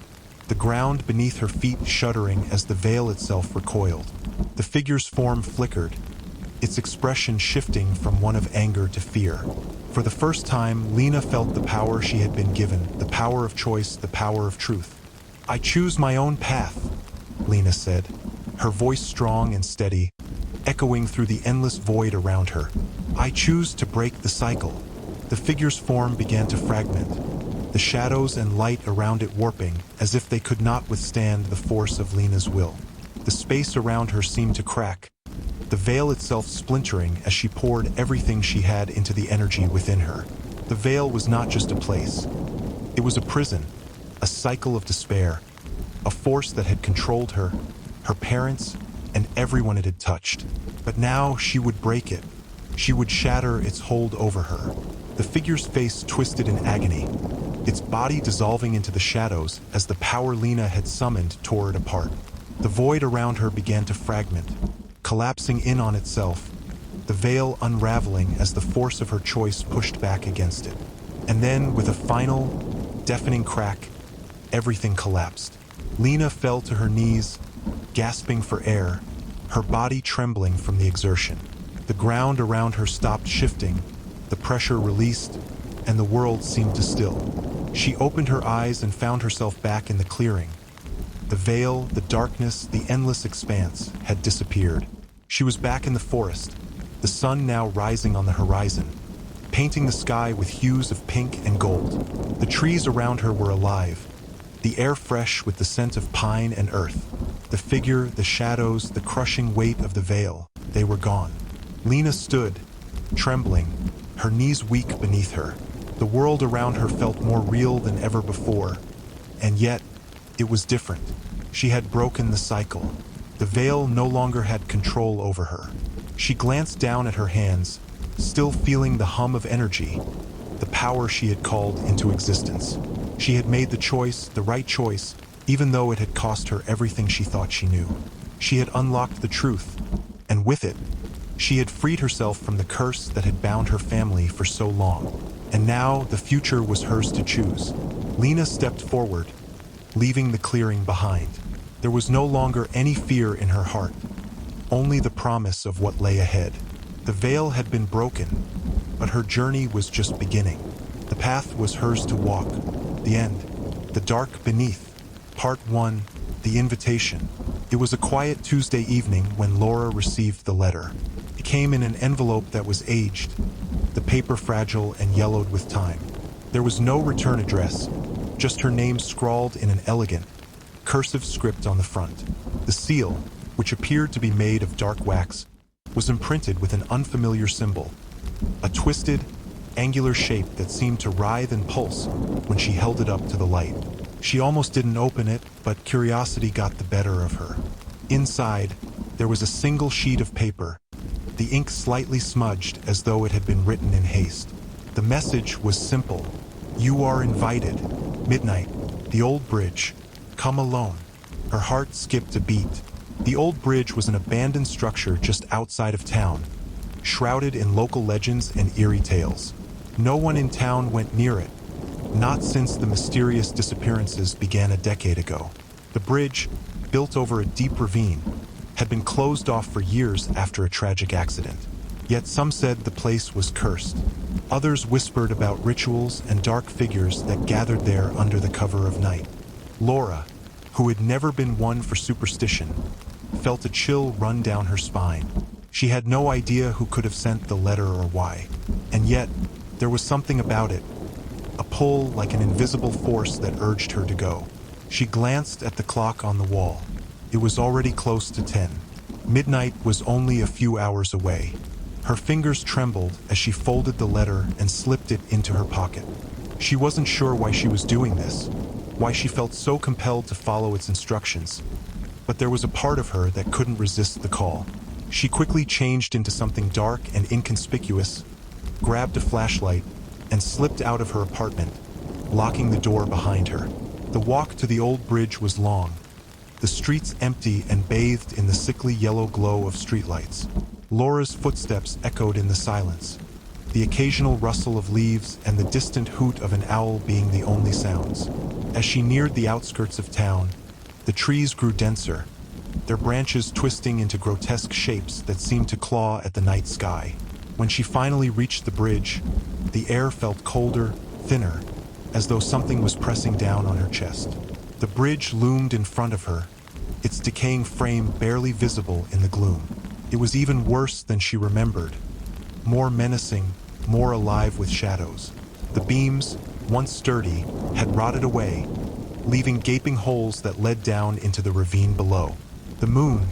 S1: the ground beneath her feet shuddering as the veil itself recoiled. The figure's form flickered, its expression shifting from one of anger to fear. For the first time, Lena felt the power she had been given, the power of choice, the power of truth. "I choose my own path," Lena said, her voice strong and steady, echoing through the endless void around her. "I choose to break the cycle." The figure's form began to fragment, the shadows and light around it warping as if they could not withstand the force of Lena's will. The space around her seemed to crack, the veil itself splintering as she poured everything she had into the energy within her. The veil was not just a place. It was a prison, a cycle of despair, a force that had controlled her, her parents, and everyone it had touched. But now she would break it. She would shatter its hold over her. The figure's face twisted in agony, its body dissolving into the shadows as the power Lena had summoned tore it apart. The void around her began to fragment, collapsing in on itself, the veil unraveling as the force of her choice pushed back against it. And then, with a final, deafening crack, everything collapsed. Lena fell to her knees, gasping for air, her body trembling from the exertion. The ground around her stopped shifting, the pressure released, and the world seemed to still. She opened her eyes and found herself back in the clearing. The veil, the darkness, the endless expanse had disappeared. She was back in the forest, the sun now rising on the horizon, painting the sky with hues of pink and gold. The trees around her were alive, the air fresh with the scent of pine and earth. The figure, the shadows, the crushing weight of the veil, they were gone. Lena stood, trembling, her knees weak beneath her. The world around her felt more real than ever before, and yet, it was different. She had broken the cycle. The veil no longer had control over her. She glanced down at her hands, still feeling the hum of energy, the power she had called into existence. She had made the choice, the right choice, even though it had cost her everything she thought she knew. She had unlocked the truth, and with it, she had freed herself from the curse that had bound her family for so long. And now the future was hers to choose. Lena stepped forward, leaving the clearing behind. There was no longer any fear in her heart, only the promise of what lay ahead. The veil had been broken, but her journey was just beginning. The path was hers to walk. The end. The dark beneath. Part 1. The invitation. It was a quiet Tuesday evening when Laura received the letter. It came in an envelope that was aged, the paper fragile and yellowed with time. There was no return address, just her name scrawled in an elegant, cursive script on the front. The seal, which appeared to be made of dark wax, was imprinted with an unfamiliar symbol, a twisted, angular shape that seemed to writhe and pulse when she held it up to the light. She almost didn't open it, but curiosity got the better of her. Inside, there was a single sheet of paper, the ink slightly smudged as though it had been written in haste. The message was simple: "You are invited." Midnight. The old bridge. Come alone. Her heart skipped a beat. The old bridge was an abandoned structure just outside of town, shrouded in local legends and eerie tales. No one in town went near it, not since the mysterious disappearances began a decade ago. The bridge, built over a deep ravine, had been closed off for years after a tragic accident. Yet some said the place was cursed. Others whispered about rituals and dark figures that gathered there under the cover of night. Laura, who had never been one for superstition, felt a chill run down her spine. She had no idea who could have sent the letter or why. And yet, there was something about it, a pull like an invisible force that urged her to go. She glanced at the clock on the wall. It was already close to 10. Midnight was only a few hours away. Her fingers trembled as she folded the letter and slipped it into her pocket. She wasn't sure why she was doing this, why she felt so compelled to follow its instructions. But there was a part of her that couldn't resist the call. She quickly changed into something dark and inconspicuous, grabbed a flashlight, and slipped out of her apartment, locking the door behind her. The walk to the old bridge was long, the streets empty and bathed in the sickly yellow glow of streetlights. Laura's footsteps echoed in the silence, the occasional rustle of leaves and the distant hoot of an owl being the only sounds. As she neared the outskirts of town, the trees grew denser, their branches twisting into grotesque shapes that seemed to claw at the night sky. When she finally reached the bridge, the air felt colder, thinner, as though something was pressing down on her chest. The bridge loomed in front of her, its decaying frame barely visible in the gloom. It was even worse than she remembered, more menacing, more alive with shadows. The beams, once sturdy, had rotted away, leaving gaping holes that led down into the ravine below. The moon,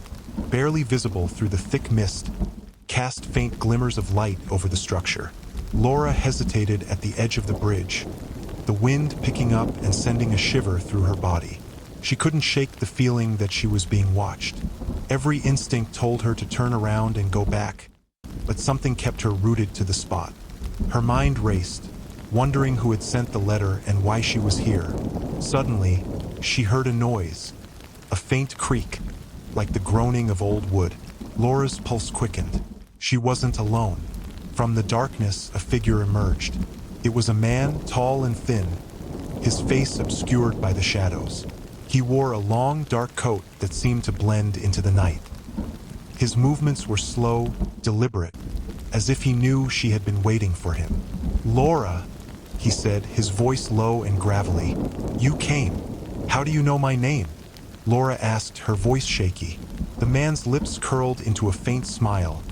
S1: barely visible through the thick mist, cast faint glimmers of light over the structure. Laura hesitated at the edge of the bridge, the wind picking up and sending a shiver through her body. She couldn't shake the feeling that she was being watched. Every instinct told her to turn around and go back, but something kept her rooted to the spot. Her mind raced, wondering who had sent the letter and why she was here. Suddenly, she heard a noise, a faint creak, like the groaning of old wood. Laura's pulse quickened. She wasn't alone. From the darkness, a figure emerged. It was a man, tall and thin, his face obscured by the shadows. He wore a long, dark coat that seemed to blend into the night. His movements were slow, deliberate, as if he knew she had been waiting for him. "Laura," he said, his voice low and gravelly. "You came. How do you know my name?" Laura asked, her voice shaky. The man's lips curled into a faint smile,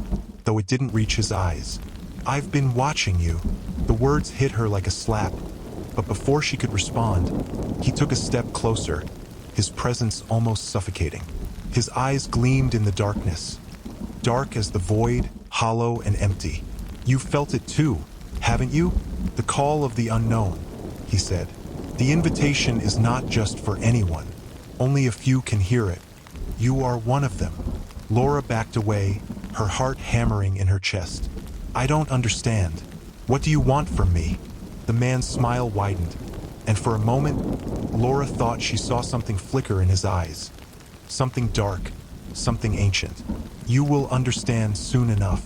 S1: though it didn't reach his eyes. "I've been watching you." The words hit her like a slap, but before she could respond, he took a step closer, his presence almost suffocating. His eyes gleamed in the darkness, dark as the void, hollow and empty. "You've felt it too, haven't you? The call of the unknown," he said. "The invitation is not just for anyone. Only a few can hear it. You are one of them." Laura backed away, her heart hammering in her chest. "I don't understand. What do you want from me?" The man's smile widened, and for a moment, Laura thought she saw something flicker in his eyes. Something dark, something ancient. "You will understand soon enough.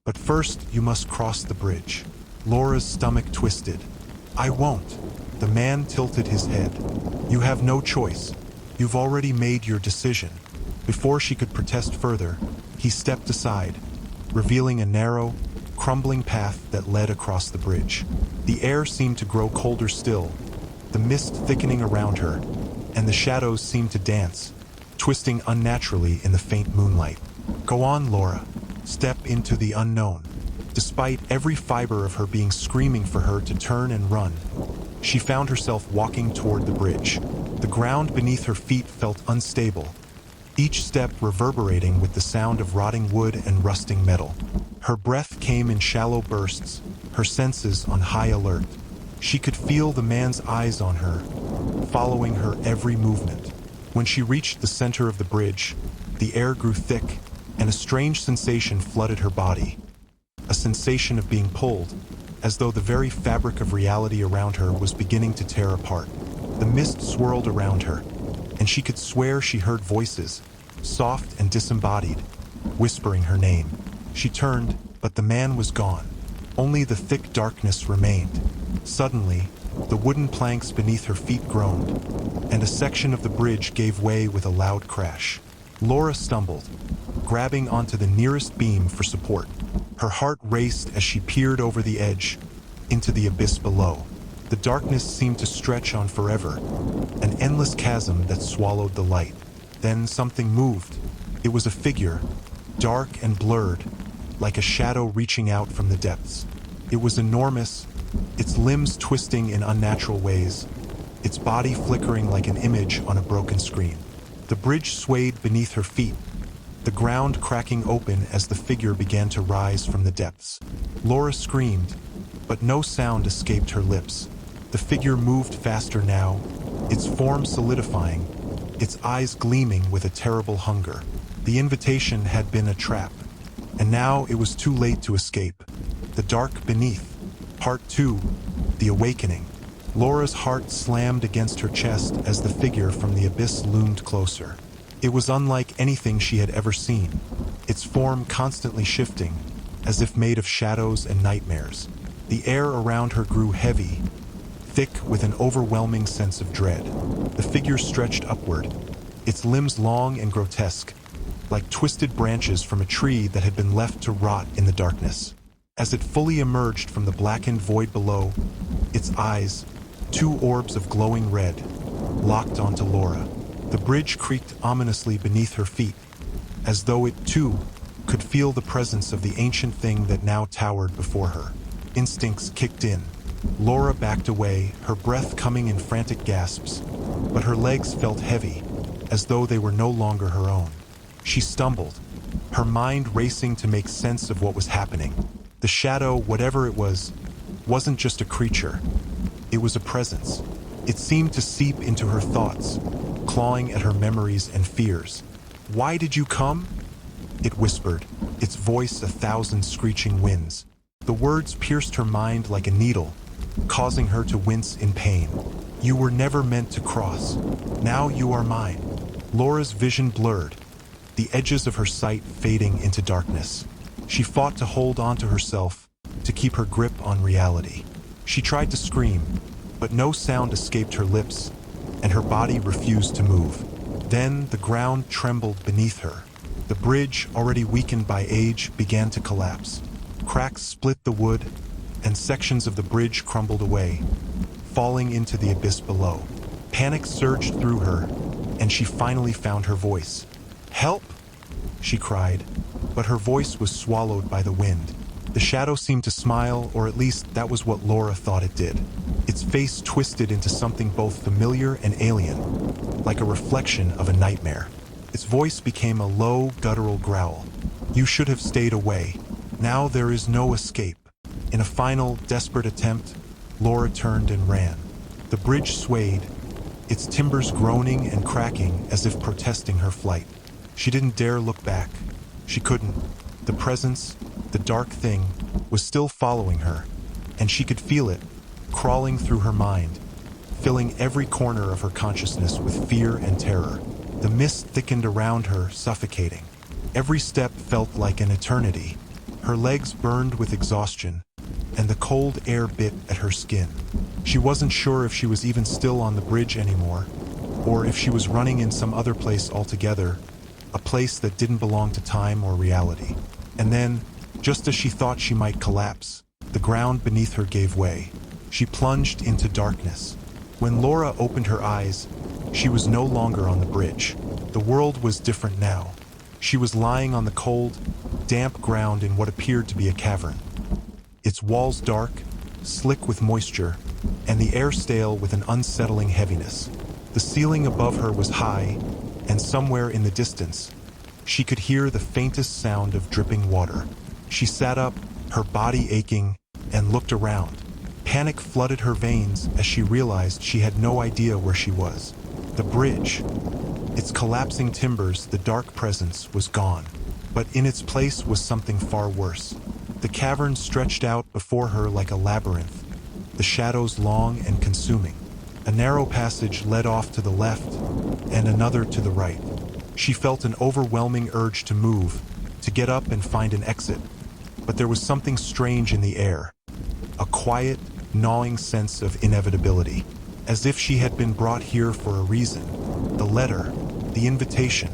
S1: But first, you must cross the bridge." Laura's stomach twisted. "I won't." The man tilted his head. "You have no choice. You've already made your decision." Before she could protest further, he stepped aside, revealing a narrow, crumbling path that led across the bridge. The air seemed to grow colder still, the mist thickening around her, and the shadows seemed to dance, twisting unnaturally in the faint moonlight. "Go on, Laura. Step into the unknown." Despite every fiber of her being screaming for her to turn and run, she found herself walking toward the bridge. The ground beneath her feet felt unstable, each step reverberating with the sound of rotting wood and rusting metal. Her breath came in shallow bursts, her senses on high alert. She could feel the man's eyes on her, following her every movement. When she reached the center of the bridge, the air grew thick, and a strange sensation flooded her body. A sensation of being pulled, as though the very fabric of reality around her was beginning to tear apart. The mist swirled around her, and she could swear she heard voices, soft and disembodied, whispering her name. She turned, but the man was gone. Only the thick darkness remained. Suddenly, the wooden planks beneath her feet groaned, and a section of the bridge gave way with a loud crash. Laura stumbled, grabbing onto the nearest beam for support. Her heart raced as she peered over the edge, into the abyss below. The darkness seemed to stretch on forever, an endless chasm that swallowed the light. Then something moved. It was a figure, dark and blurred, like a shadow reaching out from the depths. It was enormous, its limbs twisting in unnatural ways, its body flickering like an image on a broken screen. The bridge swayed beneath her feet, the ground cracking open as the figure began to rise from the depths. Laura screamed, but no sound escaped her lips. The figure moved faster now, its form solidifying, its eyes gleaming with a terrible hunger. The invitation had been a trap, and now it was too late to escape. The dark beneath. Part 2. The Awakening. Laura's heart slammed against her chest as the figure from the abyss loomed closer. It was unlike anything she had ever seen, its form constantly shifting, as if made of shadows and nightmares. The air around her grew heavy, thick with an overwhelming sense of dread. The figure stretched upward, its limbs long and grotesque, like twisted branches from a tree that had been left to rot in the darkness. As it fully emerged from the blackened void below, its eyes, two orbs of glowing red, locked onto Laura. The bridge creaked ominously beneath her feet, as though it, too, could feel the presence of the ancient thing that now towered before her. Instincts kicked in. Laura backed away, her breath coming in frantic gasps, but her legs felt heavy, as though they were no longer her own. She stumbled, her mind racing to make sense of what was happening. The shadow, whatever it was, wasn't just a creature. It was a presence. It seemed to seep into her thoughts, clawing at her memories and fears. "Why did you come?" it whispered, its voice a thousand screeching winds. The words pierced her mind like a needle, causing her to wince in pain. "You were never meant to cross. Now you are mine." Laura's vision blurred, the edges of her sight fading into darkness. She fought to hold on to herself, to keep her grip on reality. She tried to scream, but no sound escaped her lips, and her body refused to move. Then the ground trembled beneath her. The bridge, already weakened by age, began to collapse. Cracks split the wood, and sections of the bridge crumbled away, falling into the abyss below. Panic surged through her, and she finally found her voice. "Help!" she cried, but her voice was swallowed by the wind. The shadow seemed to smile, or at least that was what Laura thought it did. Its face twisted into something both familiar and alien, like a reflection of a nightmare. Its voice became a low, guttural growl. "You should have stayed away. Now there is no escape." In a final, desperate attempt, Laura turned and ran. The bridge swayed, its timbers groaning and cracking as if protesting her flight. She didn't dare look back. She couldn't. The presence, the dark thing, was still following her, and she could feel it, crawling through her mind, filling every corner of her consciousness with fear and terror. The mist thickened around her, suffocating. Every step felt like an eternity. Her legs burned with exhaustion, and the cold air bit at her skin. She wasn't sure if she was even still on the bridge anymore, or if she was running in some other place altogether, a place that didn't belong to time or reality. And then, just as she thought she might collapse, the ground beneath her gave way. She plunged into darkness. When Laura opened her eyes, she was no longer on the bridge. The world was different now. She was lying on the cold, damp ground in what appeared to be a cavern. Its walls dark, slick with moisture, and the air stale with an unsettling heaviness. The ceiling above her was high, and somewhere in the distance, she could hear the faintest sound of dripping water. She sat up, her body aching, and looked around. Panic flooded her veins as she realized she had no idea where she was. The bridge, its collapsing timbers, the dark presence, was gone. But in its place was something far worse. The cavern stretched out before her like a labyrinth, the shadows long and consuming. A narrow passage led off to the left, and another to the right. She felt an overwhelming urge to move, to get up and find an exit. But there was something strange in the air. A quiet, gnawing sense of inevitability. As if she had been brought here for a reason. The letter, the invitation,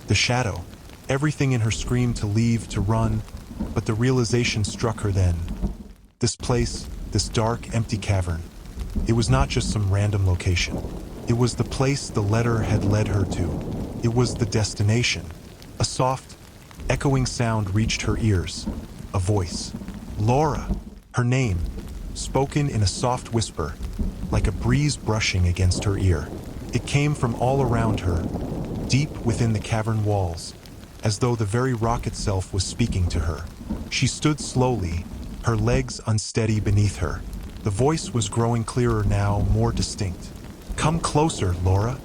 S1: the shadow. Everything in her screamed to leave, to run, but the realization struck her then. This place, this dark, empty cavern, it was not just some random location. It was the place the letter had led her to. It was the destination. A soft, echoing sound reached her ears. A voice. Laura! Her name, spoken in a soft whisper, like a breeze brushing against her ear. It came from all around her, deep within the cavern walls, as though the very rock itself was speaking to her. She stood slowly, her legs unsteady beneath her. The voice was growing clearer now, more distinct. Come closer, Laura.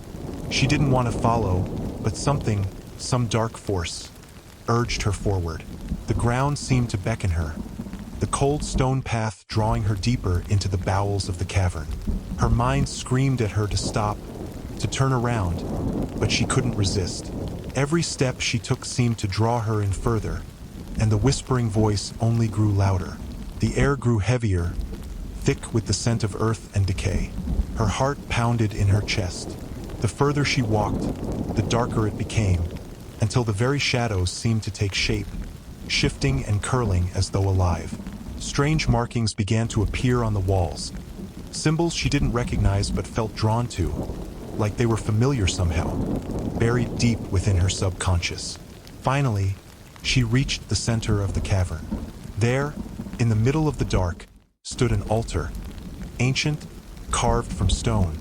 S1: She didn't want to follow, but something, some dark force, urged her forward. The ground seemed to beckon her, the cold stone path drawing her deeper into the bowels of the cavern. Her mind screamed at her to stop, to turn around, but she couldn't resist. Every step she took seemed to draw her in further, and the whispering voice only grew louder. The air grew heavier, thick with the scent of earth and decay. Her heart pounded in her chest. The further she walked, the darker it became, until the very shadows seemed to take shape, shifting and curling as though alive. Strange markings began to appear on the walls, symbols she didn't recognize but felt drawn to, like they were familiar somehow, buried deep within her subconscious. Finally, she reached the center of the cavern. There, in the middle of the dark, stood an altar, ancient, carved from stone,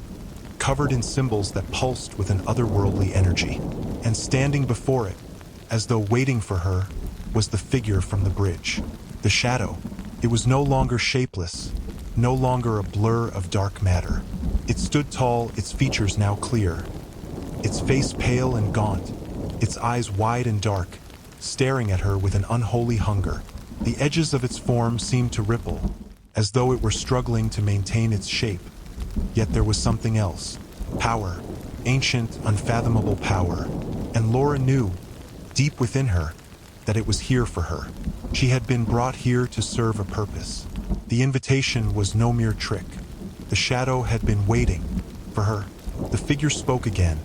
S1: covered in symbols that pulsed with an otherworldly energy. And standing before it, as though waiting for her, was the figure from the bridge. The shadow. It was no longer shapeless, no longer a blur of dark matter. It stood tall, its features now clear, its face pale and gaunt, its eyes wide and dark, staring at her with an unholy hunger. The edges of its form seemed to ripple, as though it were struggling to maintain its shape. Yet there was something else. Power. Ancient, unfathomable power. And Laura knew, deep within her, that it was here for her. She had been brought here to serve a purpose. The invitation was no mere trick. The shadow had been waiting for her. The figure spoke again,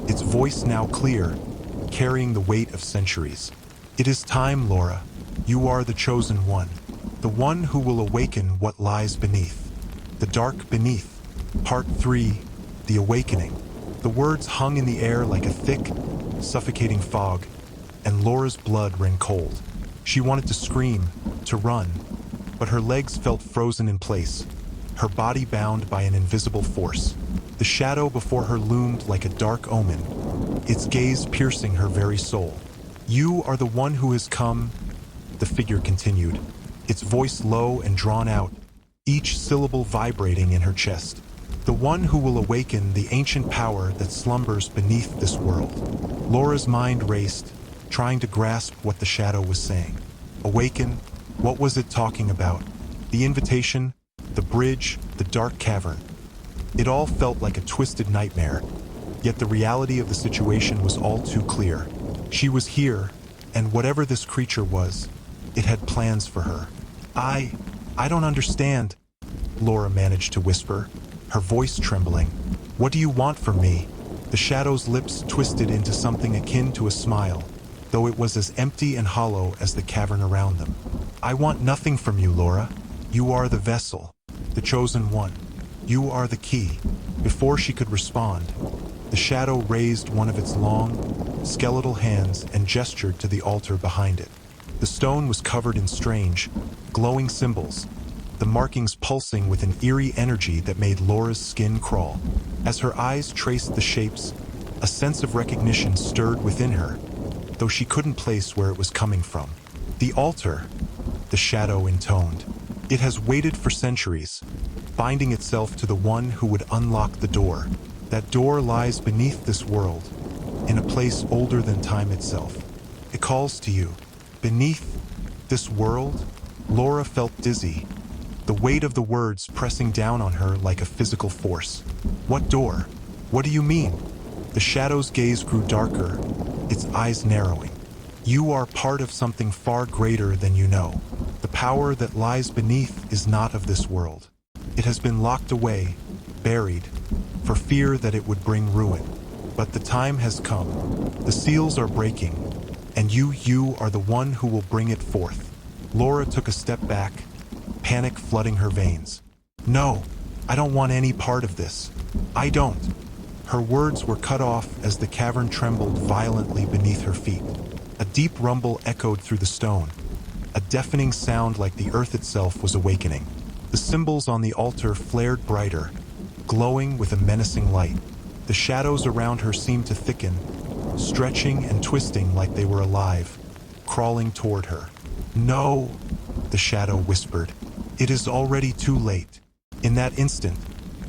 S1: its voice now clear, carrying the weight of centuries. It is time, Laura. You are the chosen one, the one who will awaken what lies beneath. The dark beneath. Part 3, The Awakening. The words hung in the air like a thick, suffocating fog, and Laura's blood ran cold. She wanted to scream, to run, but her legs felt frozen in place, her body bound by an invisible force. The shadow before her loomed like a dark omen, its gaze piercing her very soul. You are the one who has come, the figure continued, its voice low and drawn out, each syllable vibrating in her chest. The one who will awaken the ancient power that slumbers beneath this world. Laura's mind raced, trying to grasp what the shadow was saying. Awaken? What was it talking about? The invitation? The bridge? The dark cavern? It all felt like a twisted nightmare, yet the reality of the situation was all too clear. She was here, and whatever this creature was, it had plans for her. I don't understand, Laura managed to whisper, her voice trembling. What do you want from me? The shadow's lips twisted into something akin to a smile, though it was as empty and hollow as the cavern around them. I want nothing from you, Laura. You are the vessel, the chosen one. You are the key. Before she could respond, the shadow raised one of its long, skeletal hands and gestured to the altar behind it. The stone was covered in strange, glowing symbols, the markings pulsing with an eerie energy that made Laura's skin crawl. As her eyes traced the shapes, a sense of recognition stirred within her, though she couldn't place where it was coming from. The altar, the shadow intoned. It has waited for centuries, binding itself to the one who would unlock the door. That door lies beneath this world, in a place older than time itself. It calls to you. Beneath this world, Laura felt dizzy, the weight of the words pressing down on her like a physical force. What door? What do you mean? The shadow's gaze grew darker, its eyes narrowing. You are part of something far greater than you know. The power that lies beneath is not of this world. It has been locked away, buried, for fear that it would bring ruin. But the time has come. The seals are breaking, and you are the one who will bring it forth. Laura took a step back, panic flooding her veins. No, I don't want any part of this. I don't. Her words were cut off as the cavern trembled violently beneath her feet. A deep rumble echoed through the stone, a deafening sound like the earth itself was awakening. The symbols on the altar flared brighter, glowing with a menacing light. The shadows around her seemed to thicken, stretching and twisting like they were alive, crawling toward her. No, the shadow whispered. It is already too late. In that instant,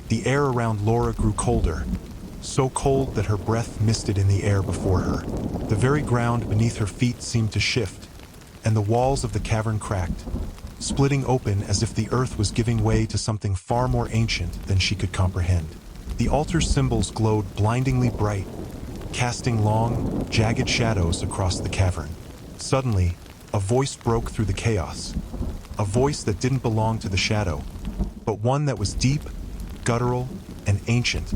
S1: the air around Laura grew colder, so cold that her breath misted in the air before her. The very ground beneath her feet seemed to shift, and the walls of the cavern cracked, splitting open as if the earth was giving way to something far more ancient than she could comprehend. The altar's symbols glowed blindingly bright, casting long, jagged shadows across the cavern. Suddenly, a voice broke through the chaos, a voice that didn't belong to the shadow, but one that was deep, guttural, and ancient,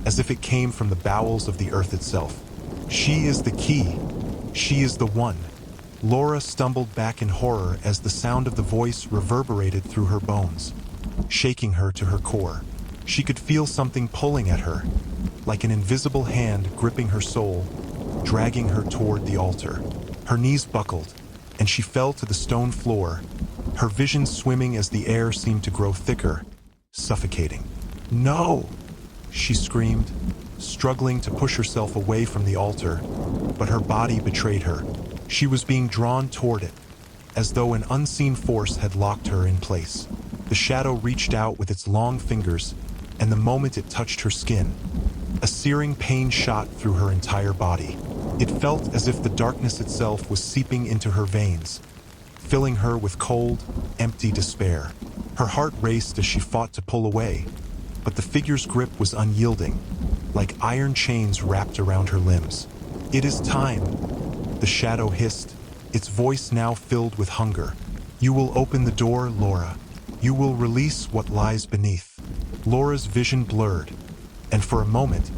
S1: as if it came from the bowels of the earth itself. She is the key. She is the one. Laura stumbled back in horror as the sound of the voice reverberated through her bones, shaking her to her core. She could feel something pulling at her, like an invisible hand gripping her soul, dragging her toward the altar. Her knees buckled, and she fell to the stone floor, her vision swimming as the air seemed to grow thicker, suffocating. No! She screamed, struggling to push herself away from the altar, but her body betrayed her. She was being drawn toward it, as though an unseen force had locked her in place. The shadow reached out with its long fingers, and the moment it touched her skin, a searing pain shot through her entire body. It felt as if the darkness itself was seeping into her veins, filling her with cold, empty despair. Her heart raced as she fought to pull away, but the figure's grip was unyielding, like iron chains wrapped around her limbs. It is time, the shadow hissed, its voice now filled with hunger. You will open the door, Laura. You will release what lies beneath. Laura's vision blurred, and for a moment,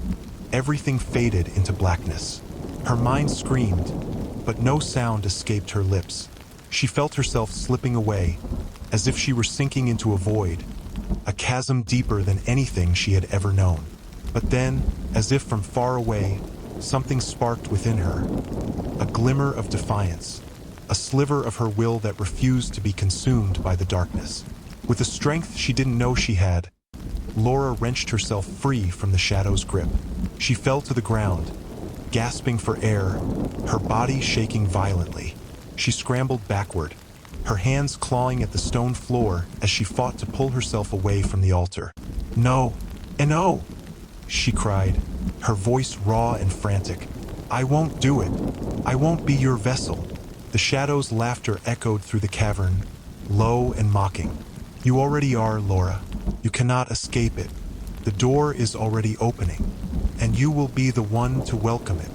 S1: everything faded into blackness. Her mind screamed, but no sound escaped her lips. She felt herself slipping away, as if she were sinking into a void, a chasm deeper than anything she had ever known. But then, as if from far away, something sparked within her, a glimmer of defiance, a sliver of her will that refused to be consumed by the darkness. With a strength she didn't know she had, Laura wrenched herself free from the shadow's grip. She fell to the ground, gasping for air, her body shaking violently. She scrambled backward, her hands clawing at the stone floor as she fought to pull herself away from the altar. No, and no, she cried, her voice raw and frantic. I won't do it. I won't be your vessel. The shadow's laughter echoed through the cavern, low and mocking. You already are, Laura. You cannot escape it. The door is already opening, and you will be the one to welcome it.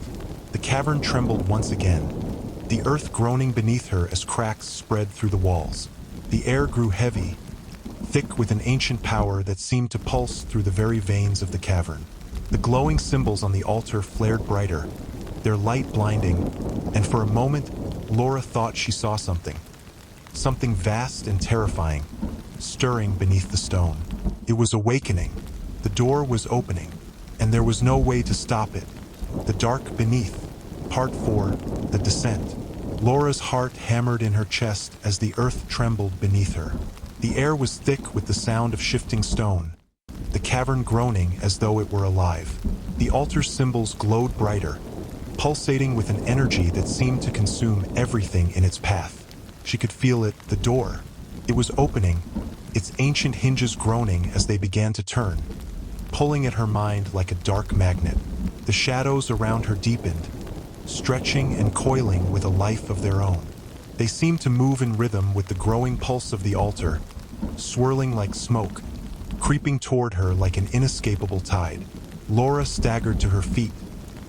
S1: The cavern trembled once again, the earth groaning beneath her as cracks spread through the walls. The air grew heavy, thick with an ancient power that seemed to pulse through the very veins of the cavern. The glowing symbols on the altar flared brighter, their light blinding, and for a moment, Laura thought she saw something. Something vast and terrifying, stirring beneath the stone. It was awakening. The door was opening, and there was no way to stop it. The dark beneath. Part 4, The Descent. Laura's heart hammered in her chest as the earth trembled beneath her. The air was thick with the sound of shifting stone, the cavern groaning as though it were alive. The altar's symbols glowed brighter, pulsating with an energy that seemed to consume everything in its path. She could feel it, the door. It was opening, its ancient hinges groaning as they began to turn, pulling at her mind like a dark magnet. The shadows around her deepened, stretching and coiling with a life of their own. They seemed to move in rhythm with the growing pulse of the altar, swirling like smoke, creeping toward her like an inescapable tide. Laura staggered to her feet,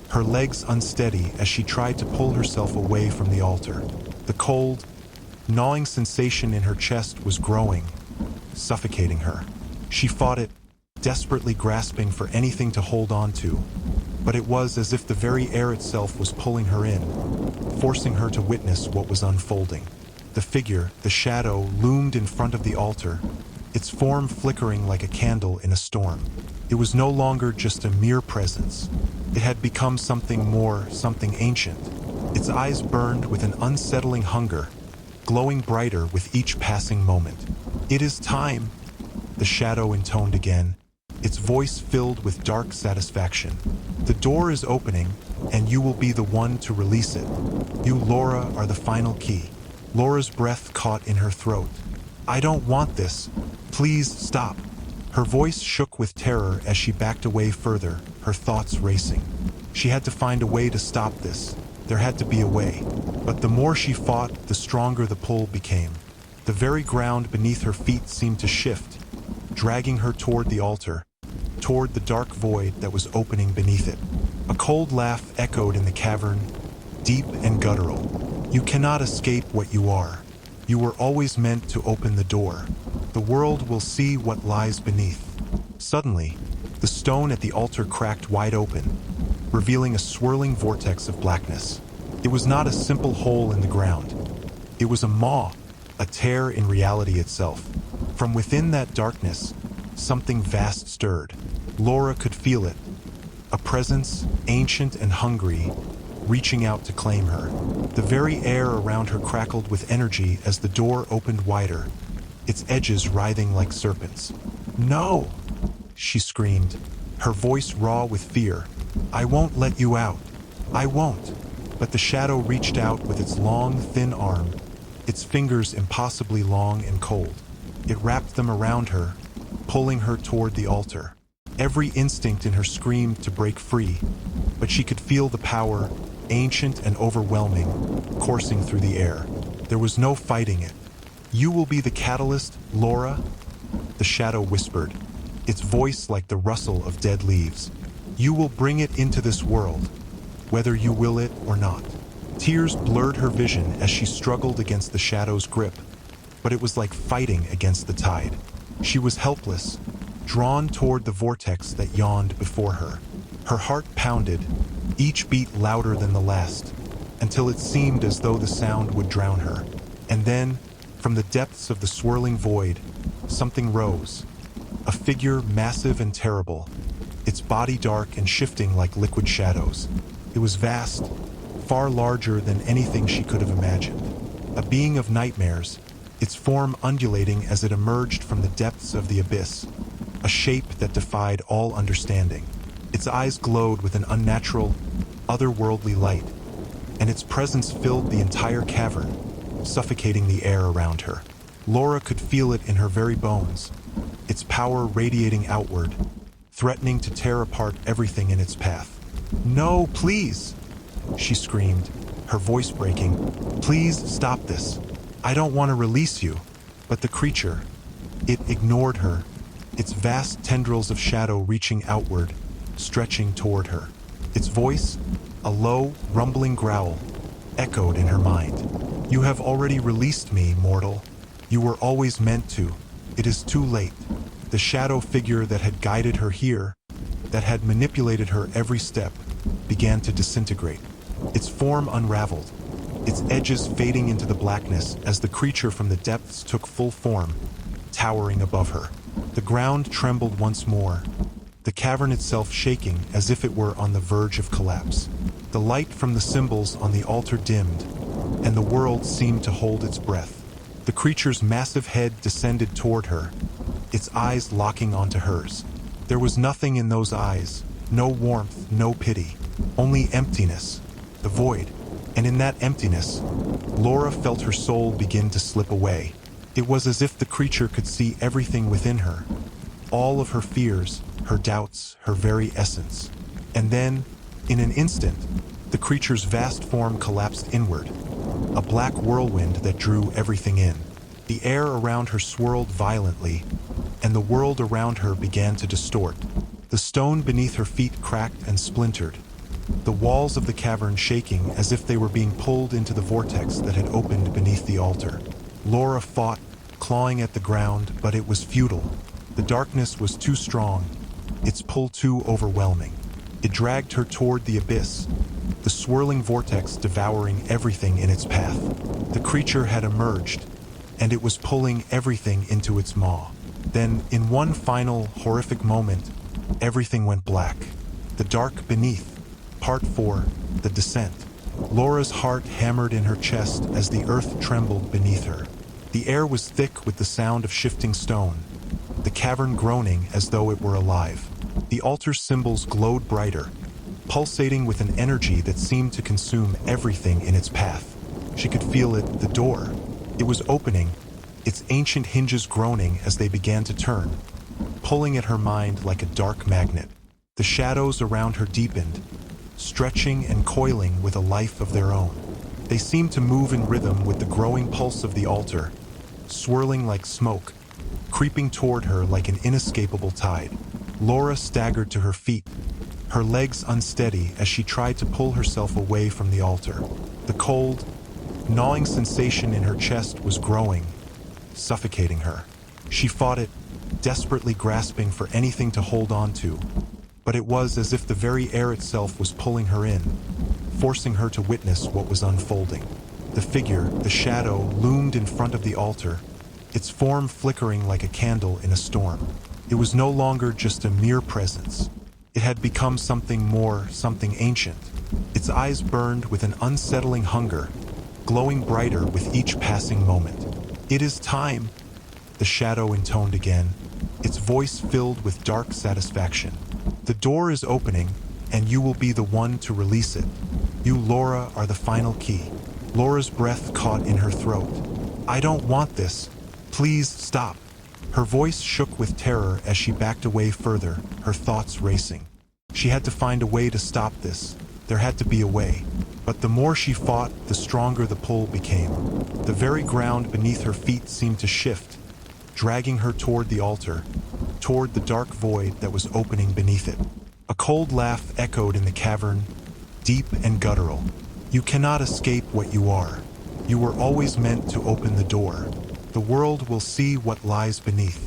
S1: her legs unsteady as she tried to pull herself away from the altar. The cold, gnawing sensation in her chest was growing, suffocating her. She fought it, desperately grasping for anything to hold on to, but it was as if the very air itself was pulling her in, forcing her to witness what was unfolding. The figure, the shadow, loomed in front of the altar, its form flickering like a candle in a storm. It was no longer just a mere presence. It had become something more, something ancient. Its eyes burned with an unsettling hunger, glowing brighter with each passing moment. "It is time," the shadow intoned again, its voice filled with dark satisfaction. "The door is opening, and you will be the one to release it. You, Laura, are the final key." Laura's breath caught in her throat. "I don't want this. Please stop." Her voice shook with terror as she backed away further, her thoughts racing. She had to find a way to stop this. There had to be a way. But the more she fought, the stronger the pull became. The very ground beneath her feet seemed to shift, dragging her toward the altar, toward the dark void that was opening beneath it. A cold laugh echoed in the cavern, deep and guttural. "You cannot escape what you are. You were always meant to open the door. The world will see what lies beneath." Suddenly, the stone at the altar cracked wide open, revealing a swirling vortex of blackness. It was not a simple hole in the ground. It was a maw, a tear in reality itself. From within that darkness, something vast stirred. Laura could feel it, a presence, ancient and hungry, reaching out to claim her. The very air around her crackled with energy as the door opened wider, its edges writhing like serpents. "No!" she screamed, her voice raw with fear. "I won't let you out. I won't." But the shadow reached out with its long, thin arm, its fingers impossibly long and cold. It wrapped them around her, pulling her toward the altar. Every instinct in her screamed to break free, but she could feel the power, ancient and overwhelming, coursing through the air. There was no fighting it. "You will be the catalyst, Laura," the shadow whispered, its voice like the rustle of dead leaves. "You will bring it into this world, whether you will it or not." Tears blurred her vision as she struggled against the shadow's grip, but it was like fighting against the tide. She was helpless, drawn toward the vortex that yawned before her. Her heart pounded, each beat louder than the last, until it seemed as though the sound would drown her. And then, from the depths of the swirling void, something rose. A figure massive and terrible, its body dark and shifting like liquid shadows. It was vast, far larger than anything she could have imagined. A being of nightmares, its form undulating as it emerged from the depths of the abyss, a shape that defied all understanding. Its eyes glowed with an unnatural, otherworldly light, and its presence filled the entire cavern, suffocating the air around her. Laura could feel it in her very bones, its power radiating outward, threatening to tear apart everything in its path. "No, please!" she screamed, her voice breaking. "Please stop this. I don't want to release you." But the creature, it ignored her, its vast tendrils of shadow reaching outward, stretching toward her. Its voice, a low, rumbling growl, echoed in her mind. "You have already released me, mortal. You were always meant to. It is too late." The shadow figure that had guided her here, that had manipulated her every step, began to disintegrate. Its form unraveled, its edges fading into the blackness as the creature from the depths took full form, towering above her. The ground trembled once more, the cavern itself shaking as if it were on the verge of collapse. The light from the symbols on the altar dimmed, and the world seemed to hold its breath. The creature's massive head descended toward her, its eyes locking onto hers. There was nothing in those eyes, no warmth, no pity, only emptiness, the void. And in that emptiness, Laura felt her soul begin to slip away. It was as if the creature could see everything within her, all of her fears, her doubts, her very essence. And then, in an instant, the creature's vast form collapsed inward, a black whirlwind that drew everything in. The air around her swirled violently, and the world around her began to distort. The stone beneath her feet cracked and splintered, the walls of the cavern shaking as if they were being pulled into the vortex that had opened beneath the altar. Laura fought, clawing at the ground, but it was futile. The darkness was too strong, its pull too overwhelming. It dragged her toward the abyss, the swirling vortex devouring everything in its path. The creature had emerged, and it was pulling everything into its maw. Then, in one final, horrific moment, everything went black. The dark beneath. Part 4, The Descent. Laura's heart hammered in her chest as the earth trembled beneath her. The air was thick with the sound of shifting stone, the cavern groaning as though it were alive. The altar's symbols glowed brighter, pulsating with an energy that seemed to consume everything in its path. She could feel it, the door. It was opening, its ancient hinges groaning as they began to turn, pulling at her mind like a dark magnet. The shadows around her deepened, stretching and coiling with a life of their own. They seemed to move in rhythm with the growing pulse of the altar, swirling like smoke, creeping toward her like an inescapable tide. Laura staggered to her feet, her legs unsteady as she tried to pull herself away from the altar. The cold, gnawing sensation in her chest was growing, suffocating her. She fought it, desperately grasping for anything to hold on to, but it was as if the very air itself was pulling her in, forcing her to witness what was unfolding. The figure, the shadow, loomed in front of the altar, its form flickering like a candle in a storm. It was no longer just a mere presence. It had become something more, something ancient. Its eyes burned with an unsettling hunger, glowing brighter with each passing moment. "It is time," the shadow intoned again, its voice filled with dark satisfaction. "The door is opening, and you will be the one to release it. You, Laura, are the final key." Laura's breath caught in her throat. "I don't want this. Please stop." Her voice shook with terror as she backed away further, her thoughts racing. She had to find a way to stop this. There had to be a way. But the more she fought, the stronger the pull became. The very ground beneath her feet seemed to shift, dragging her toward the altar, toward the dark void that was opening beneath it. A cold laugh echoed in the cavern, deep and guttural. "You cannot escape what you are. You were always meant to open the door. The world will see what lies beneath."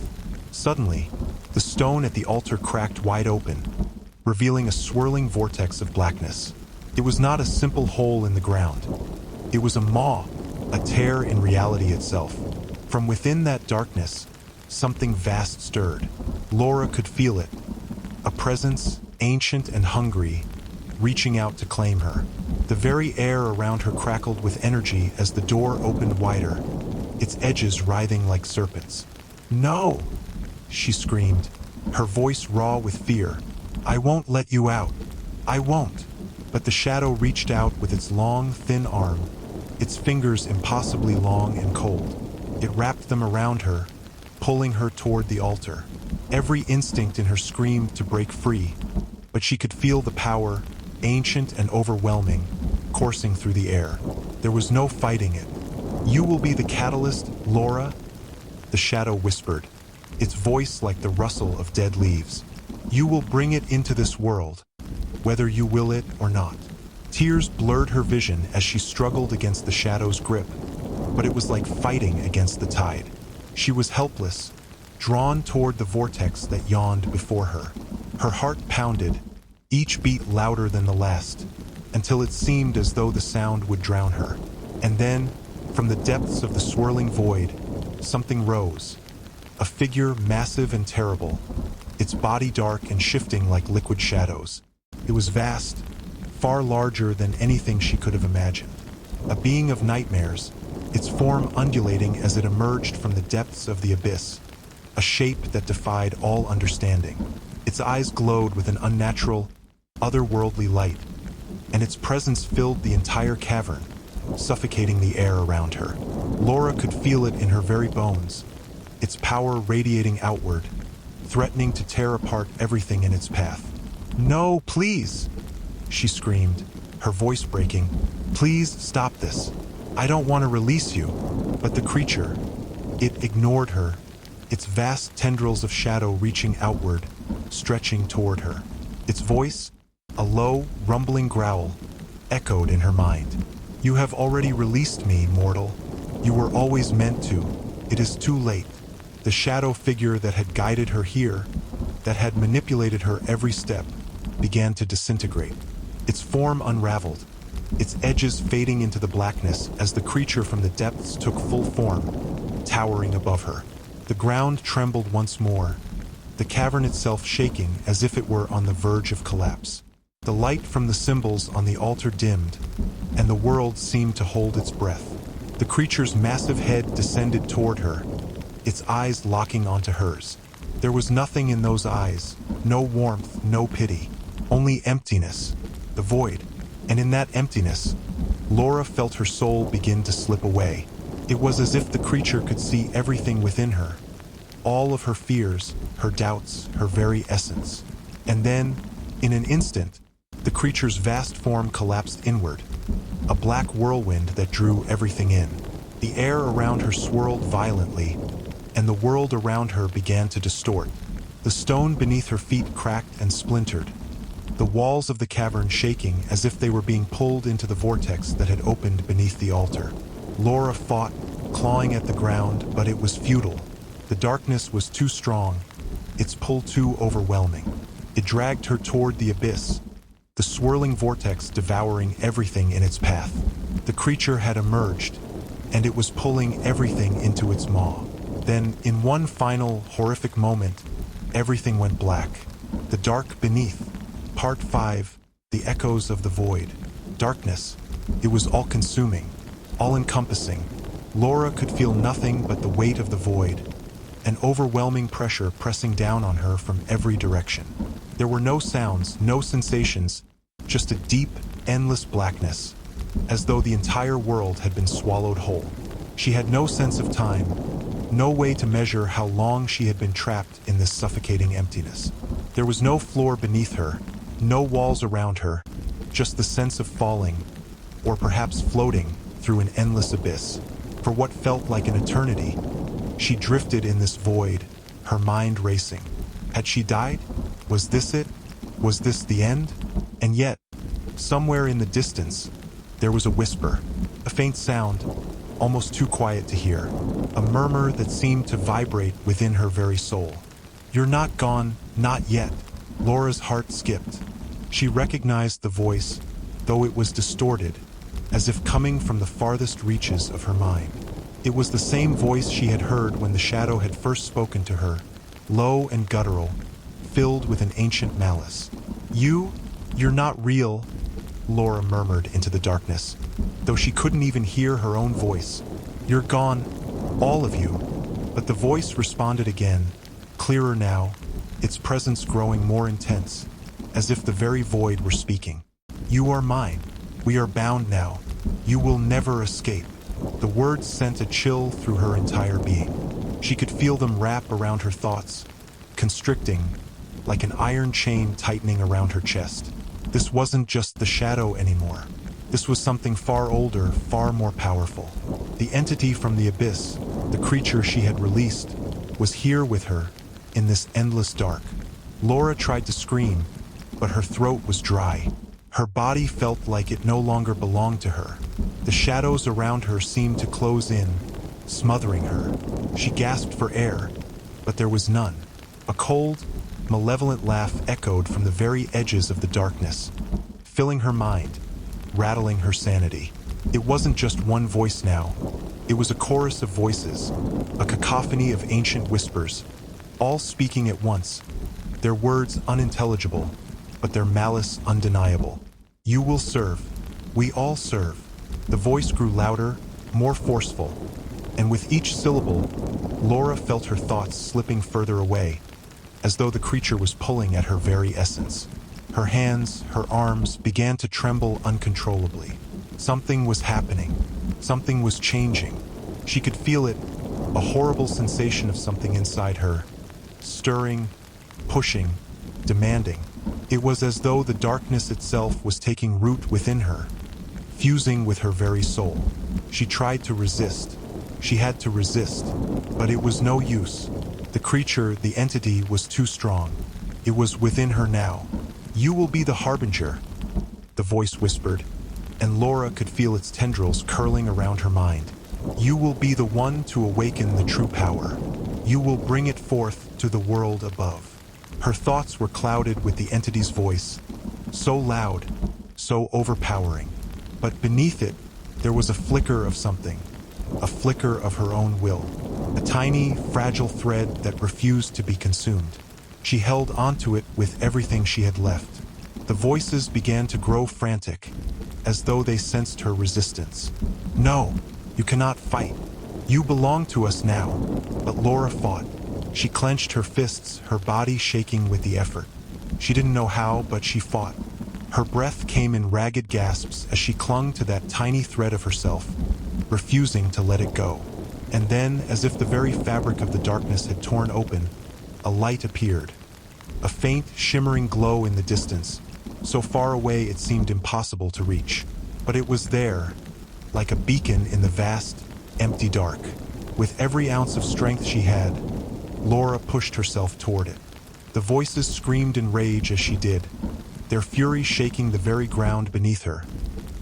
S1: Suddenly, the stone at the altar cracked wide open, revealing a swirling vortex of blackness. It was not a simple hole in the ground. It was a maw, a tear in reality itself. From within that darkness, something vast stirred. Laura could feel it, a presence, ancient and hungry, reaching out to claim her. The very air around her crackled with energy as the door opened wider, its edges writhing like serpents. "No!" she screamed, her voice raw with fear. "I won't let you out. I won't." But the shadow reached out with its long, thin arm, its fingers impossibly long and cold. It wrapped them around her, pulling her toward the altar. Every instinct in her screamed to break free, but she could feel the power, ancient and overwhelming, coursing through the air. There was no fighting it. "You will be the catalyst, Laura," the shadow whispered, its voice like the rustle of dead leaves. "You will bring it into this world, whether you will it or not." Tears blurred her vision as she struggled against the shadow's grip, but it was like fighting against the tide. She was helpless, drawn toward the vortex that yawned before her. Her heart pounded, each beat louder than the last, until it seemed as though the sound would drown her. And then, from the depths of the swirling void, something rose, a figure massive and terrible, its body dark and shifting like liquid shadows. It was vast, far larger than anything she could have imagined. A being of nightmares, its form undulating as it emerged from the depths of the abyss, a shape that defied all understanding. Its eyes glowed with an unnatural, otherworldly light, and its presence filled the entire cavern, suffocating the air around her. Laura could feel it in her very bones, its power radiating outward, threatening to tear apart everything in its path. "No, please!" she screamed, her voice breaking. "Please stop this. I don't want to release you." But the creature, It ignored her, its vast tendrils of shadow reaching outward, stretching toward her. Its voice, a low, rumbling growl, echoed in her mind. You have already released me, mortal. You were always meant to. It is too late. The shadow figure that had guided her here, that had manipulated her every step, began to disintegrate. Its form unraveled, its edges fading into the blackness as the creature from the depths took full form, towering above her. The ground trembled once more, the cavern itself shaking as if it were on the verge of collapse. The light from the symbols on the altar dimmed, and the world seemed to hold its breath. The creature's massive head descended toward her, its eyes locking onto hers. There was nothing in those eyes, no warmth, no pity, only emptiness, the void. And in that emptiness, Laura felt her soul begin to slip away. It was as if the creature could see everything within her, all of her fears, her doubts, her very essence. And then, in an instant, the creature's vast form collapsed inward, a black whirlwind that drew everything in. The air around her swirled violently, and the world around her began to distort. The stone beneath her feet cracked and splintered, the walls of the cavern shaking as if they were being pulled into the vortex that had opened beneath the altar. Laura fought, clawing at the ground, but it was futile. The darkness was too strong, its pull too overwhelming. It dragged her toward the abyss, the swirling vortex devouring everything in its path. The creature had emerged, and it was pulling everything into its maw. Then, in one final, horrific moment, everything went black. The dark beneath. Part 5, The Echoes of the Void. Darkness. It was all-consuming, all-encompassing. Laura could feel nothing but the weight of the void, an overwhelming pressure pressing down on her from every direction. There were no sounds, no sensations, just a deep, endless blackness, as though the entire world had been swallowed whole. She had no sense of time, no way to measure how long she had been trapped in this suffocating emptiness. There was no floor beneath her, no walls around her, just the sense of falling, or perhaps floating, through an endless abyss. For what felt like an eternity, she drifted in this void, her mind racing. Had she died? Was this it? Was this the end? And yet, somewhere in the distance, there was a whisper, a faint sound, almost too quiet to hear, a murmur that seemed to vibrate within her very soul. You're not gone, not yet. Laura's heart skipped. She recognized the voice, though it was distorted, as if coming from the farthest reaches of her mind. It was the same voice she had heard when the shadow had first spoken to her, low and guttural, filled with an ancient malice. You're not real, Laura murmured into the darkness, though she couldn't even hear her own voice. You're gone, all of you. But the voice responded again, clearer now, its presence growing more intense, as if the very void were speaking. You are mine. We are bound now. You will never escape. The words sent a chill through her entire being. She could feel them wrap around her thoughts, constricting, like an iron chain tightening around her chest. This wasn't just the shadow anymore. This was something far older, far more powerful. The entity from the abyss, the creature she had released, was here with her, in this endless dark. Laura tried to scream, but her throat was dry. Her body felt like it no longer belonged to her. The shadows around her seemed to close in, smothering her. She gasped for air, but there was none. A cold, malevolent laugh echoed from the very edges of the darkness, filling her mind, rattling her sanity. It wasn't just one voice now. It was a chorus of voices, a cacophony of ancient whispers, all speaking at once, their words unintelligible, but their malice undeniable. You will serve. We all serve. The voice grew louder, more forceful, and with each syllable, Laura felt her thoughts slipping further away, as though the creature was pulling at her very essence. Her hands, her arms began to tremble uncontrollably. Something was happening. Something was changing. She could feel it, a horrible sensation of something inside her, stirring, pushing, demanding. It was as though the darkness itself was taking root within her, fusing with her very soul. She tried to resist, She had to resist, but it was no use. The creature, the entity, was too strong. It was within her now. "You will be the harbinger," the voice whispered, and Laura could feel its tendrils curling around her mind. "You will be the one to awaken the true power. You will bring it forth to the world above." Her thoughts were clouded with the entity's voice, so loud, so overpowering. But beneath it, there was a flicker of something, a flicker of her own will, a tiny, fragile thread that refused to be consumed. She held onto it with everything she had left. The voices began to grow frantic, as though they sensed her resistance. "No, you cannot fight. You belong to us now." But Laura fought. She clenched her fists, her body shaking with the effort. She didn't know how, but she fought. Her breath came in ragged gasps as she clung to that tiny thread of herself, refusing to let it go. And then, as if the very fabric of the darkness had torn open, a light appeared. A faint, shimmering glow in the distance, so far away it seemed impossible to reach. But it was there, like a beacon in the vast, empty dark. With every ounce of strength she had, Laura pushed herself toward it. The voices screamed in rage as she did, their fury shaking the very ground beneath her,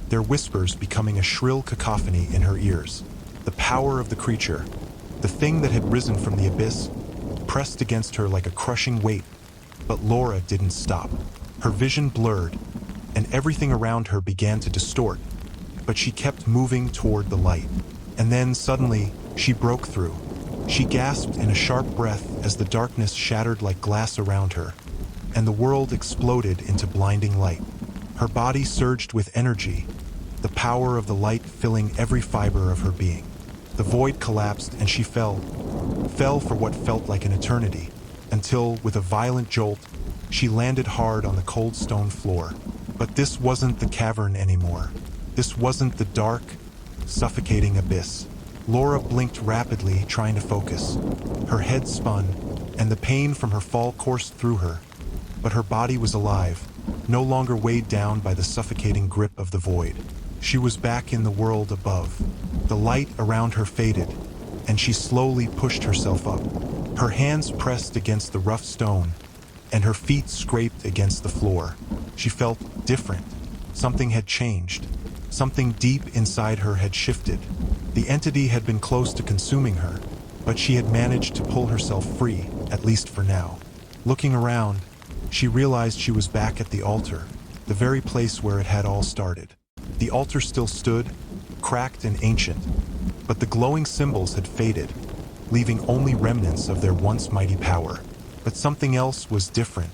S1: their whispers becoming a shrill cacophony in her ears. The power of the creature, the thing that had risen from the abyss, pressed against her like a crushing weight. But Laura didn't stop. Her vision blurred, and everything around her began to distort, but she kept moving toward the light. And then, suddenly, she broke through. She gasped in a sharp breath as the darkness shattered like glass around her, and the world exploded into blinding light. Her body surged with energy, the power of the light filling every fiber of her being. The void collapsed and she fell for what felt like an eternity, until, with a violent jolt, she landed hard on the cold stone floor. But this wasn't the cavern anymore. This wasn't the dark, suffocating abyss. Laura blinked rapidly, trying to focus. Her head spun, and the pain from her fall coursed through her. But her body was alive, no longer weighed down by the suffocating grip of the void. She was back in the world above. The light around her faded, and she slowly pushed herself up. Her hands pressed against the rough stone, and her feet scraped against the floor. She felt different. Something had changed. Something deep inside her had shifted. The entity had been close to consuming her, but she had managed to pull herself free, at least for now. Looking around, she realized she was back at the altar, the very place where it had all started. The altar still stood, cracked and ancient, but the glowing symbols had faded, leaving only remnants of their once mighty power. But something else was different.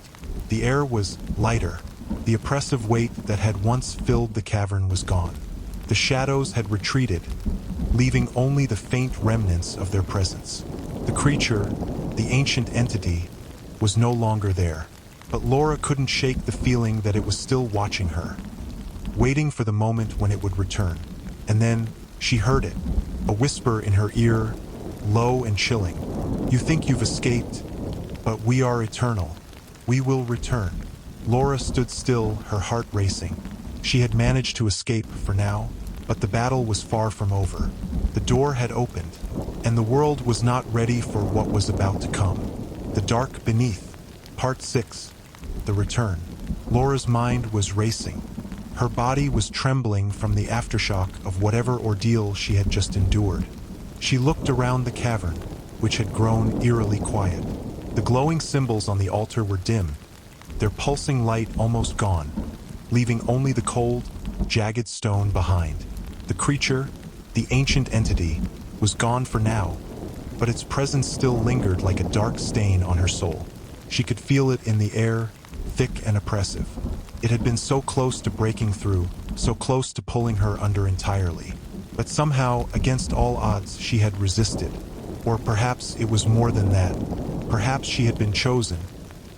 S1: The air was lighter. The oppressive weight that had once filled the cavern was gone. The shadows had retreated, leaving only the faint remnants of their presence. The creature, the ancient entity, was no longer there. But Laura couldn't shake the feeling that it was still watching her, waiting for the moment when it would return. And then she heard it, a whisper in her ear, low and chilling. "You think you've escaped, but we are eternal. We will return." Laura stood still, her heart racing. She had managed to escape for now, but the battle was far from over. The door had opened, and the world was not ready for what was about to come. The Dark Beneath, Part 6, The Return. Laura's mind was racing. Her body was trembling from the aftershock of whatever ordeal she had just endured. She looked around the cavern, which had grown eerily quiet. The glowing symbols on the altar were dim, their pulsing light almost gone, leaving only the cold, jagged stone behind. The creature, the ancient entity, was gone for now, but its presence still lingered like a dark stain on her soul. She could feel it in the air, thick and oppressive. It had been so close to breaking through, so close to pulling her under entirely. But somehow, against all odds, she had resisted. Or perhaps it was more than that. Perhaps she had been chosen,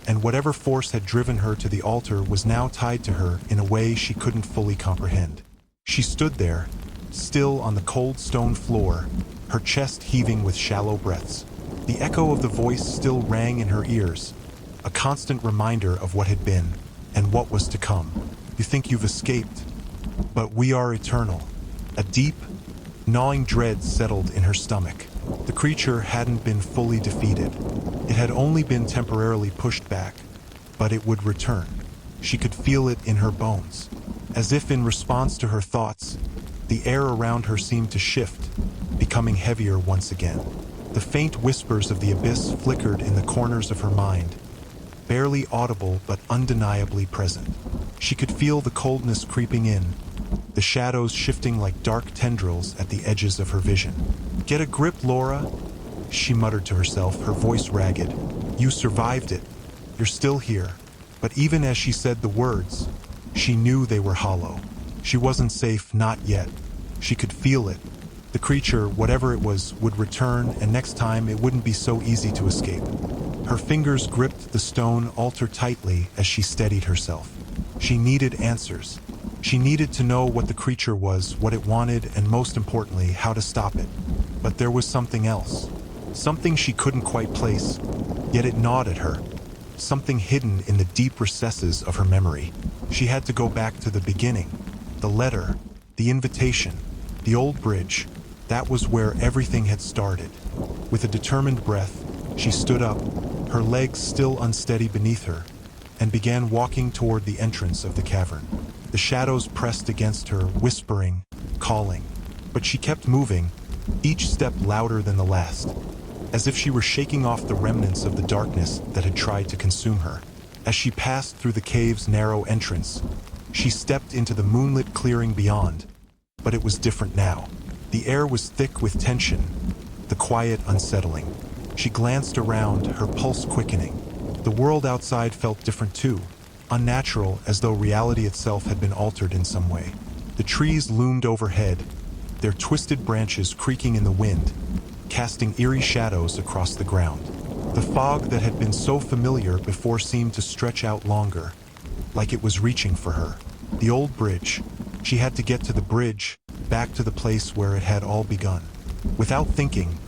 S1: and whatever force had driven her to the altar was now tied to her in a way she couldn't fully comprehend. She stood there, still on the cold stone floor, her chest heaving with shallow breaths. The echo of the voice still rang in her ears, a constant reminder of what had been, and what was to come. "You think you've escaped, but we are eternal." A deep, Gnawing dread settled in her stomach. The creature hadn't been fully defeated. It had only been temporarily pushed back, but it would return. She could feel it in her bones. As if in response to her thoughts, the air around her seemed to shift, becoming heavier once again. The faint whispers of the abyss flickered in the corners of her mind, barely audible but undeniably present. She could feel the coldness creeping in, the shadows shifting like dark tendrils at the edges of her vision. "Get a grip, Laura," she muttered to herself, her voice ragged. "You survived it. You're still here." But even as she said the words, she knew they were hollow. She wasn't safe, not yet. She could feel it. The creature, whatever it was, would return, and next time it wouldn't be so easy to escape. Her fingers gripped the stone altar tightly as she steadied herself. She needed answers. She needed to know what the creature was, what it wanted, and most importantly, how to stop it. But there was something else. Something she couldn't quite place, yet it gnawed at her. Something hidden in the deep recesses of her memory. She had to go back to the beginning. The letter, the invitation, the old bridge. That was where everything had started. With a determined breath, she stood up, her legs still unsteady beneath her, and began walking toward the entrance of the cavern. The shadows pressed against her, whispering, calling. But she kept moving, each step louder than the last, as if she were shaking off the remnants of the darkness that had tried to consume her. As she passed through the cave's narrow entrance, she stepped into the moonlit clearing beyond. But it was different now. The air was thick with tension, the quiet unsettling. She glanced around, her pulse quickening. The world outside felt different too, unnatural, as though reality itself had been altered in some way. The trees loomed overhead, their twisted branches creaking in the wind, casting eerie shadows across the ground. The fog that had been so familiar before seemed to stretch out longer, like it was reaching for her. The old bridge. She had to get to the bridge, back to the place where it had all begun. Without thinking,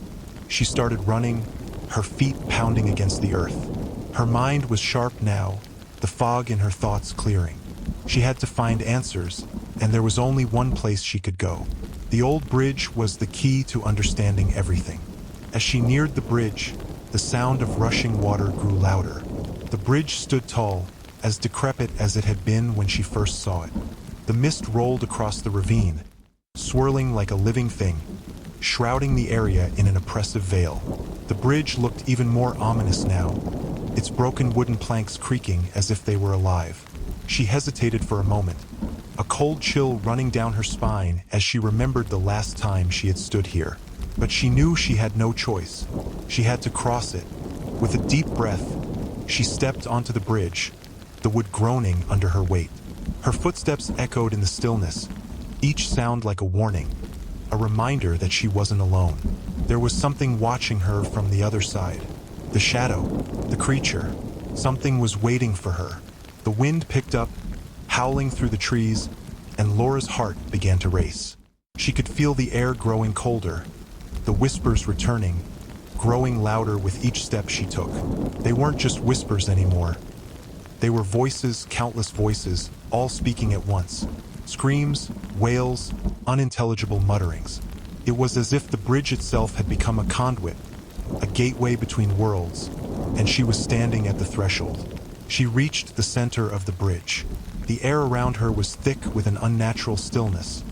S1: she started running, her feet pounding against the earth. Her mind was sharp now, the fog in her thoughts clearing. She had to find answers, and there was only one place she could go. The old bridge was the key to understanding everything. As she neared the bridge, the sound of rushing water grew louder. The bridge stood tall, as decrepit as it had been when she first saw it. The mist rolled across the ravine, swirling like a living thing, shrouding the area in an oppressive veil. The bridge looked even more ominous now, its broken wooden planks creaking as if they were alive. She hesitated for a moment, a cold chill running down her spine as she remembered the last time she had stood here. But she knew she had no choice. She had to cross it. With a deep breath, she stepped onto the bridge, the wood groaning under her weight. Her footsteps echoed in the stillness, each sound like a warning, a reminder that she wasn't alone. There was something watching her from the other side. The shadow, the creature, something was waiting for her. The wind picked up, howling through the trees, and Laura's heart began to race. She could feel the air growing colder, the whispers returning, growing louder with each step she took. They weren't just whispers anymore. They were voices, countless voices, all speaking at once. Screams, wails, unintelligible mutterings. It was as if the bridge itself had become a conduit, a gateway between worlds, and she was standing at the threshold. She reached the center of the bridge. The air around her was thick with an unnatural stillness,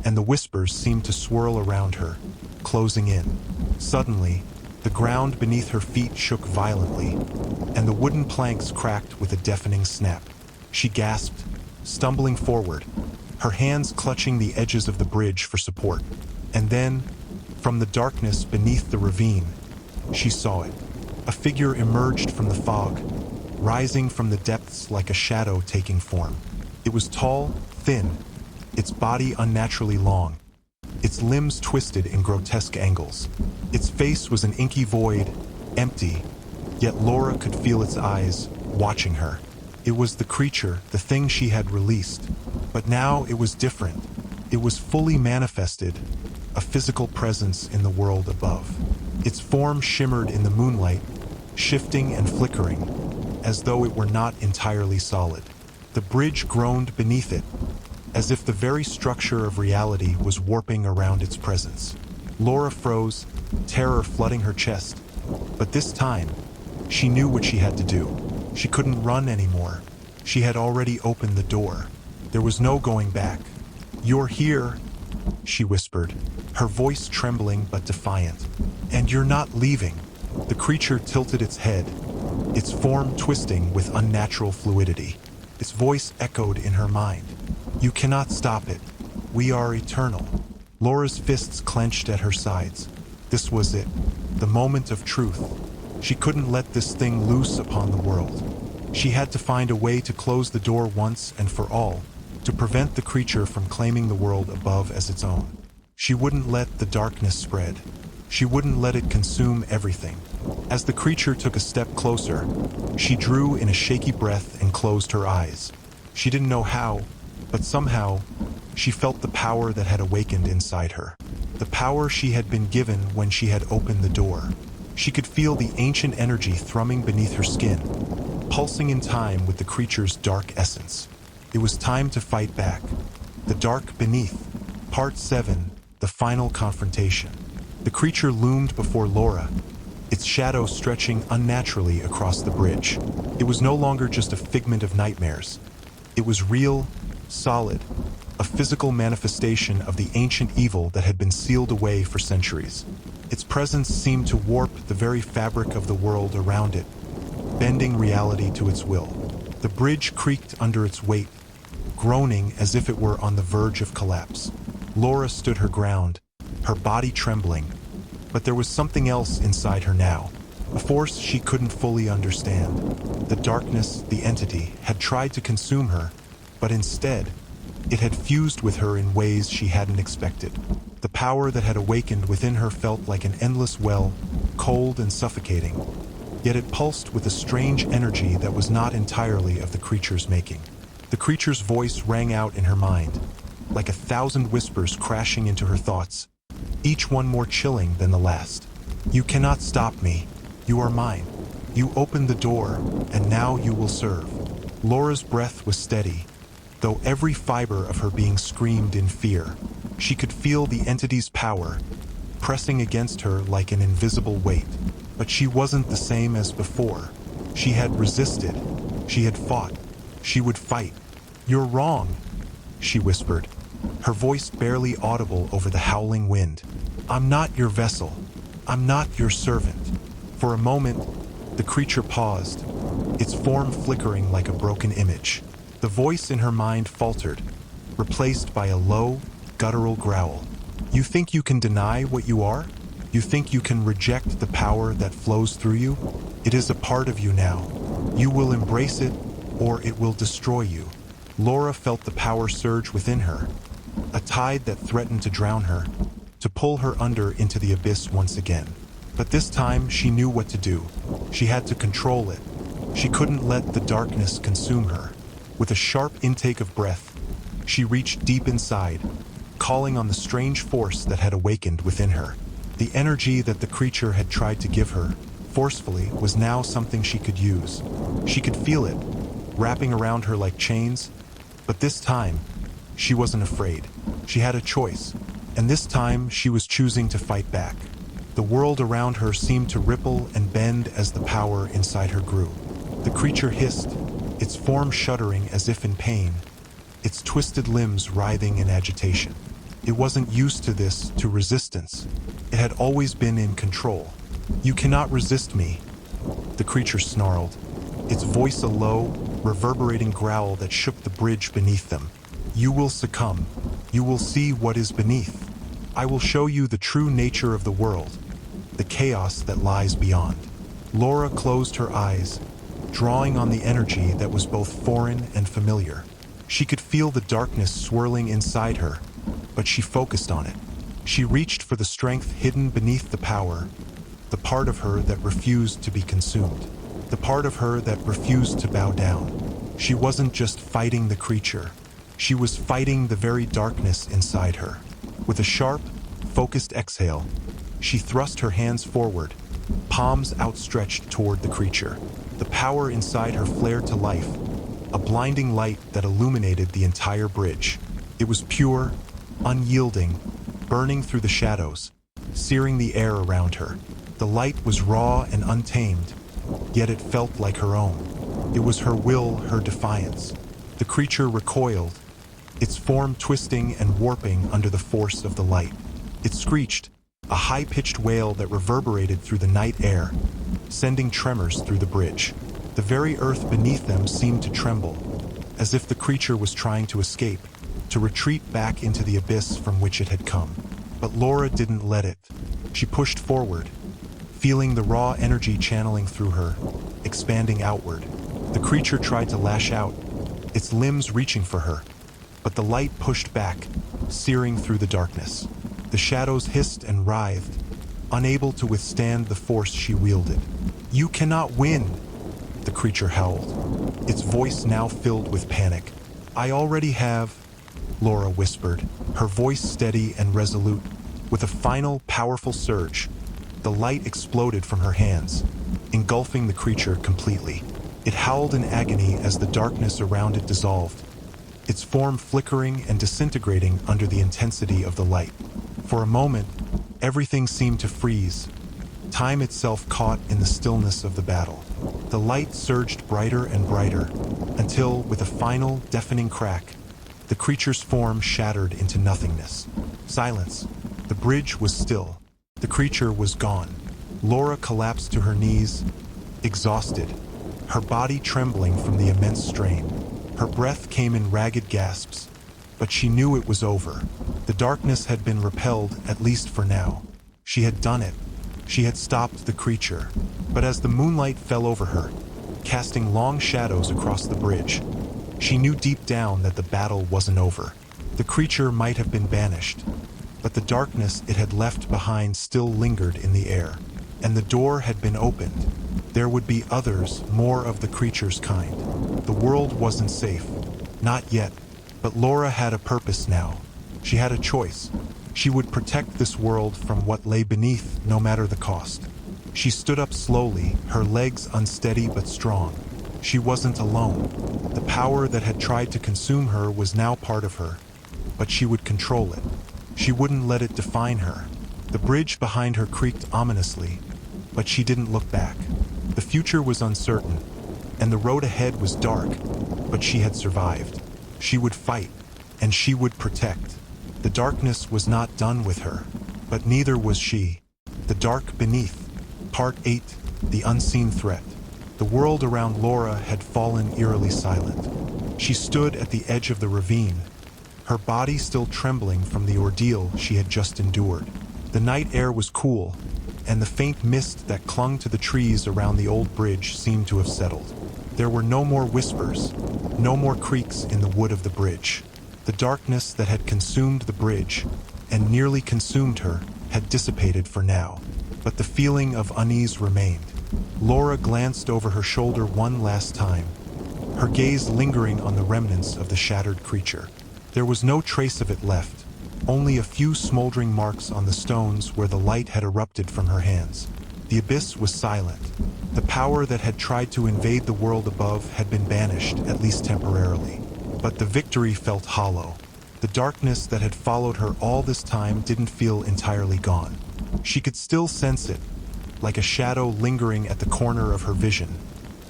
S1: and the whispers seemed to swirl around her, closing in. Suddenly, the ground beneath her feet shook violently, and the wooden planks cracked with a deafening snap. She gasped, stumbling forward, her hands clutching the edges of the bridge for support. And then, from the darkness beneath the ravine, she saw it. A figure emerged from the fog, rising from the depths like a shadow taking form. It was tall, thin, its body unnaturally long, its limbs twisted in grotesque angles. Its face was an inky void, empty, yet Laura could feel its eyes, watching her. It was the creature, the thing she had released. But now it was different. It was fully manifested, a physical presence in the world above. Its form shimmered in the moonlight, shifting and flickering, as though it were not entirely solid. The bridge groaned beneath it, as if the very structure of reality was warping around its presence. Laura froze, terror flooding her chest. But this time, she knew what she had to do. She couldn't run anymore. She had already opened the door. There was no going back. "You're here," she whispered, her voice trembling but defiant. "And you're not leaving." The creature tilted its head, its form twisting with unnatural fluidity. Its voice echoed in her mind. "You cannot stop it. We are eternal." Laura's fists clenched at her sides. This was it, the moment of truth. She couldn't let this thing loose upon the world. She had to find a way to close the door once and for all, to prevent the creature from claiming the world above as its own. She wouldn't let the darkness spread. She wouldn't let it consume everything. As the creature took a step closer, she drew in a shaky breath and closed her eyes. She didn't know how, but somehow, she felt the power that had awakened inside her. The power she had been given when she had opened the door. She could feel the ancient energy thrumming beneath her skin, pulsing in time with the creature's dark essence. It was time to fight back. The Dark Beneath, Part 7, The Final Confrontation. The creature loomed before Laura, its shadow stretching unnaturally across the bridge. It was no longer just a figment of nightmares. It was real, solid, a physical manifestation of the ancient evil that had been sealed away for centuries. Its presence seemed to warp the very fabric of the world around it, bending reality to its will. The bridge creaked under its weight, groaning as if it were on the verge of collapse. Laura stood her ground, her body trembling, but there was something else inside her now, a force she couldn't fully understand. The darkness, the entity, had tried to consume her, but instead, it had fused with her in ways she hadn't expected. The power that had awakened within her felt like an endless well, cold and suffocating, yet it pulsed with a strange energy that was not entirely of the creature's making. The creature's voice rang out in her mind, like 1,000 whispers crashing into her thoughts, each one more chilling than the last. "You cannot stop me. You are mine. You opened the door, and now you will serve." Laura's breath was steady, though every fiber of her being screamed in fear. She could feel the entity's power, pressing against her like an invisible weight. But she wasn't the same as before. She had resisted. She had fought. She would fight. "You're wrong," she whispered, her voice barely audible over the howling wind. "I'm not your vessel. I'm not your servant." For a moment, the creature paused, its form flickering like a broken image. The voice in her mind faltered, replaced by a low, guttural growl. "You think you can deny what you are? You think you can reject the power that flows through you? It is a part of you now. You will embrace it, or it will destroy you." Laura felt the power surge within her, a tide that threatened to drown her, to pull her under into the abyss once again. But this time she knew what to do. She had to control it. She couldn't let the darkness consume her. With a sharp intake of breath, she reached deep inside, calling on the strange force that had awakened within her. The energy that the creature had tried to give her, forcefully, was now something she could use. She could feel it, wrapping around her like chains. But this time, she wasn't afraid. She had a choice, and this time she was choosing to fight back. The world around her seemed to ripple and bend as the power inside her grew. The creature hissed, its form shuddering as if in pain, its twisted limbs writhing in agitation. It wasn't used to this, to resistance. It had always been in control. "You cannot resist me," the creature snarled, its voice a low, reverberating growl that shook the bridge beneath them. "You will succumb. You will see what is beneath. I will show you the true nature of the world, the chaos that lies beyond." Laura closed her eyes, drawing on the energy that was both foreign and familiar. She could feel the darkness swirling inside her, but she focused on it. She reached for the strength hidden beneath the power, the part of her that refused to be consumed, the part of her that refused to bow down. She wasn't just fighting the creature. She was fighting the very darkness inside her. With a sharp, focused exhale, she thrust her hands forward, palms outstretched toward the creature. The power inside her flared to life, a blinding light that illuminated the entire bridge. It was pure, unyielding, burning through the shadows, searing the air around her. The light was raw and untamed, yet it felt like her own. It was her will, her defiance. The creature recoiled, its form twisting and warping under the force of the light. It screeched, a high-pitched wail that reverberated through the night air, sending tremors through the bridge. The very earth beneath them seemed to tremble, as if the creature was trying to escape, to retreat back into the abyss from which it had come. But Laura didn't let it. She pushed forward, feeling the raw energy channeling through her, expanding outward. The creature tried to lash out, its limbs reaching for her, but the light pushed back, searing through the darkness. The shadows hissed and writhed, unable to withstand the force she wielded. "You cannot win," the creature howled, its voice now filled with panic. "I already have," Laura whispered, her voice steady and resolute. With a final, powerful surge, the light exploded from her hands, engulfing the creature completely. It howled in agony as the darkness around it dissolved, its form flickering and disintegrating under the intensity of the light. For a moment, everything seemed to freeze, time itself caught in the stillness of the battle. The light surged brighter and brighter, until, with a final, deafening crack, the creature's form shattered into nothingness. Silence. The bridge was still. The creature was gone. Laura collapsed to her knees, exhausted, her body trembling from the immense strain. Her breath came in ragged gasps, but she knew it was over. The darkness had been repelled, at least for now. She had done it. She had stopped the creature. But as the moonlight fell over her, casting long shadows across the bridge, she knew deep down that the battle wasn't over. The creature might have been banished, but the darkness it had left behind still lingered in the air, and the door had been opened. There would be others, more of the creature's kind. The world wasn't safe. Not yet. But Laura had a purpose now. She had a choice. She would protect this world from what lay beneath, no matter the cost. She stood up slowly, her legs unsteady but strong. She wasn't alone. The power that had tried to consume her was now part of her, but she would control it. She wouldn't let it define her. The bridge behind her creaked ominously, but she didn't look back. The future was uncertain, and the road ahead was dark, but she had survived. She would fight, and she would protect. The darkness was not done with her, but neither was she. The dark beneath. Part 8. The unseen threat. The world around Laura had fallen eerily silent. She stood at the edge of the ravine, her body still trembling from the ordeal she had just endured. The night air was cool, and the faint mist that clung to the trees around the old bridge seemed to have settled. There were no more whispers, no more creaks in the wood of the bridge. The darkness that had consumed the bridge, and nearly consumed her, had dissipated for now. But the feeling of unease remained. Laura glanced over her shoulder one last time, her gaze lingering on the remnants of the shattered creature. There was no trace of it left, only a few smoldering marks on the stones where the light had erupted from her hands. The abyss was silent. The power that had tried to invade the world above had been banished, at least temporarily. But the victory felt hollow. The darkness that had followed her all this time didn't feel entirely gone. She could still sense it, like a shadow lingering at the corner of her vision,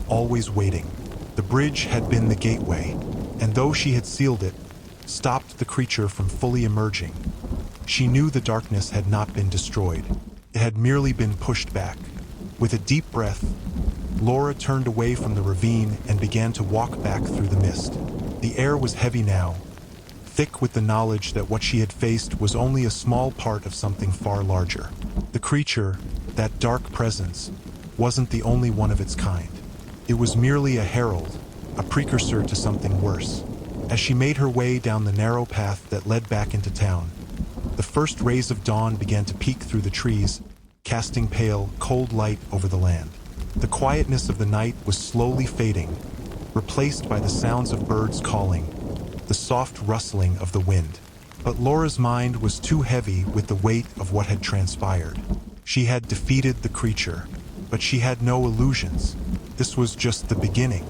S1: always waiting. The bridge had been the gateway, and though she had sealed it, stopped the creature from fully emerging, she knew the darkness had not been destroyed. It had merely been pushed back. With a deep breath, Laura turned away from the ravine and began to walk back through the mist. The air was heavy now, thick with the knowledge that what she had faced was only a small part of something far larger. The creature, that dark presence, wasn't the only one of its kind. It was merely a herald, a precursor to something worse. As she made her way down the narrow path that led back into town, the first rays of dawn began to peek through the trees, casting pale, cold light over the land. The quietness of the night was slowly fading, replaced by the sounds of birds calling, the soft rustling of the wind. But Laura's mind was too heavy with the weight of what had transpired. She had defeated the creature, but she had no illusions. This was just the beginning.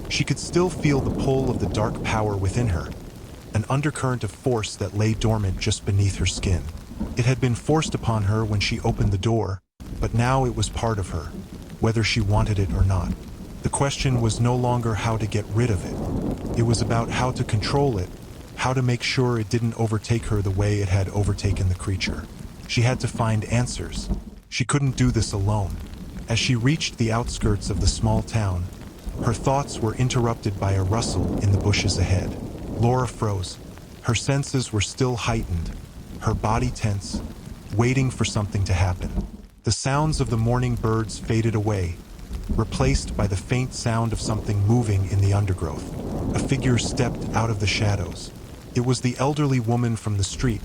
S1: She could still feel the pull of the dark power within her, an undercurrent of force that lay dormant just beneath her skin. It had been forced upon her when she opened the door, but now it was part of her, whether she wanted it or not. The question was no longer how to get rid of it. It was about how to control it, how to make sure it didn't overtake her the way it had overtaken the creature. She had to find answers. She couldn't do this alone. As she reached the outskirts of the small town, her thoughts were interrupted by a rustle in the bushes ahead. Laura froze. Her senses were still heightened, her body tense, waiting for something to happen. The sounds of the morning birds faded away, replaced by the faint sound of something moving in the undergrowth. A figure stepped out of the shadows. It was the elderly woman from the street,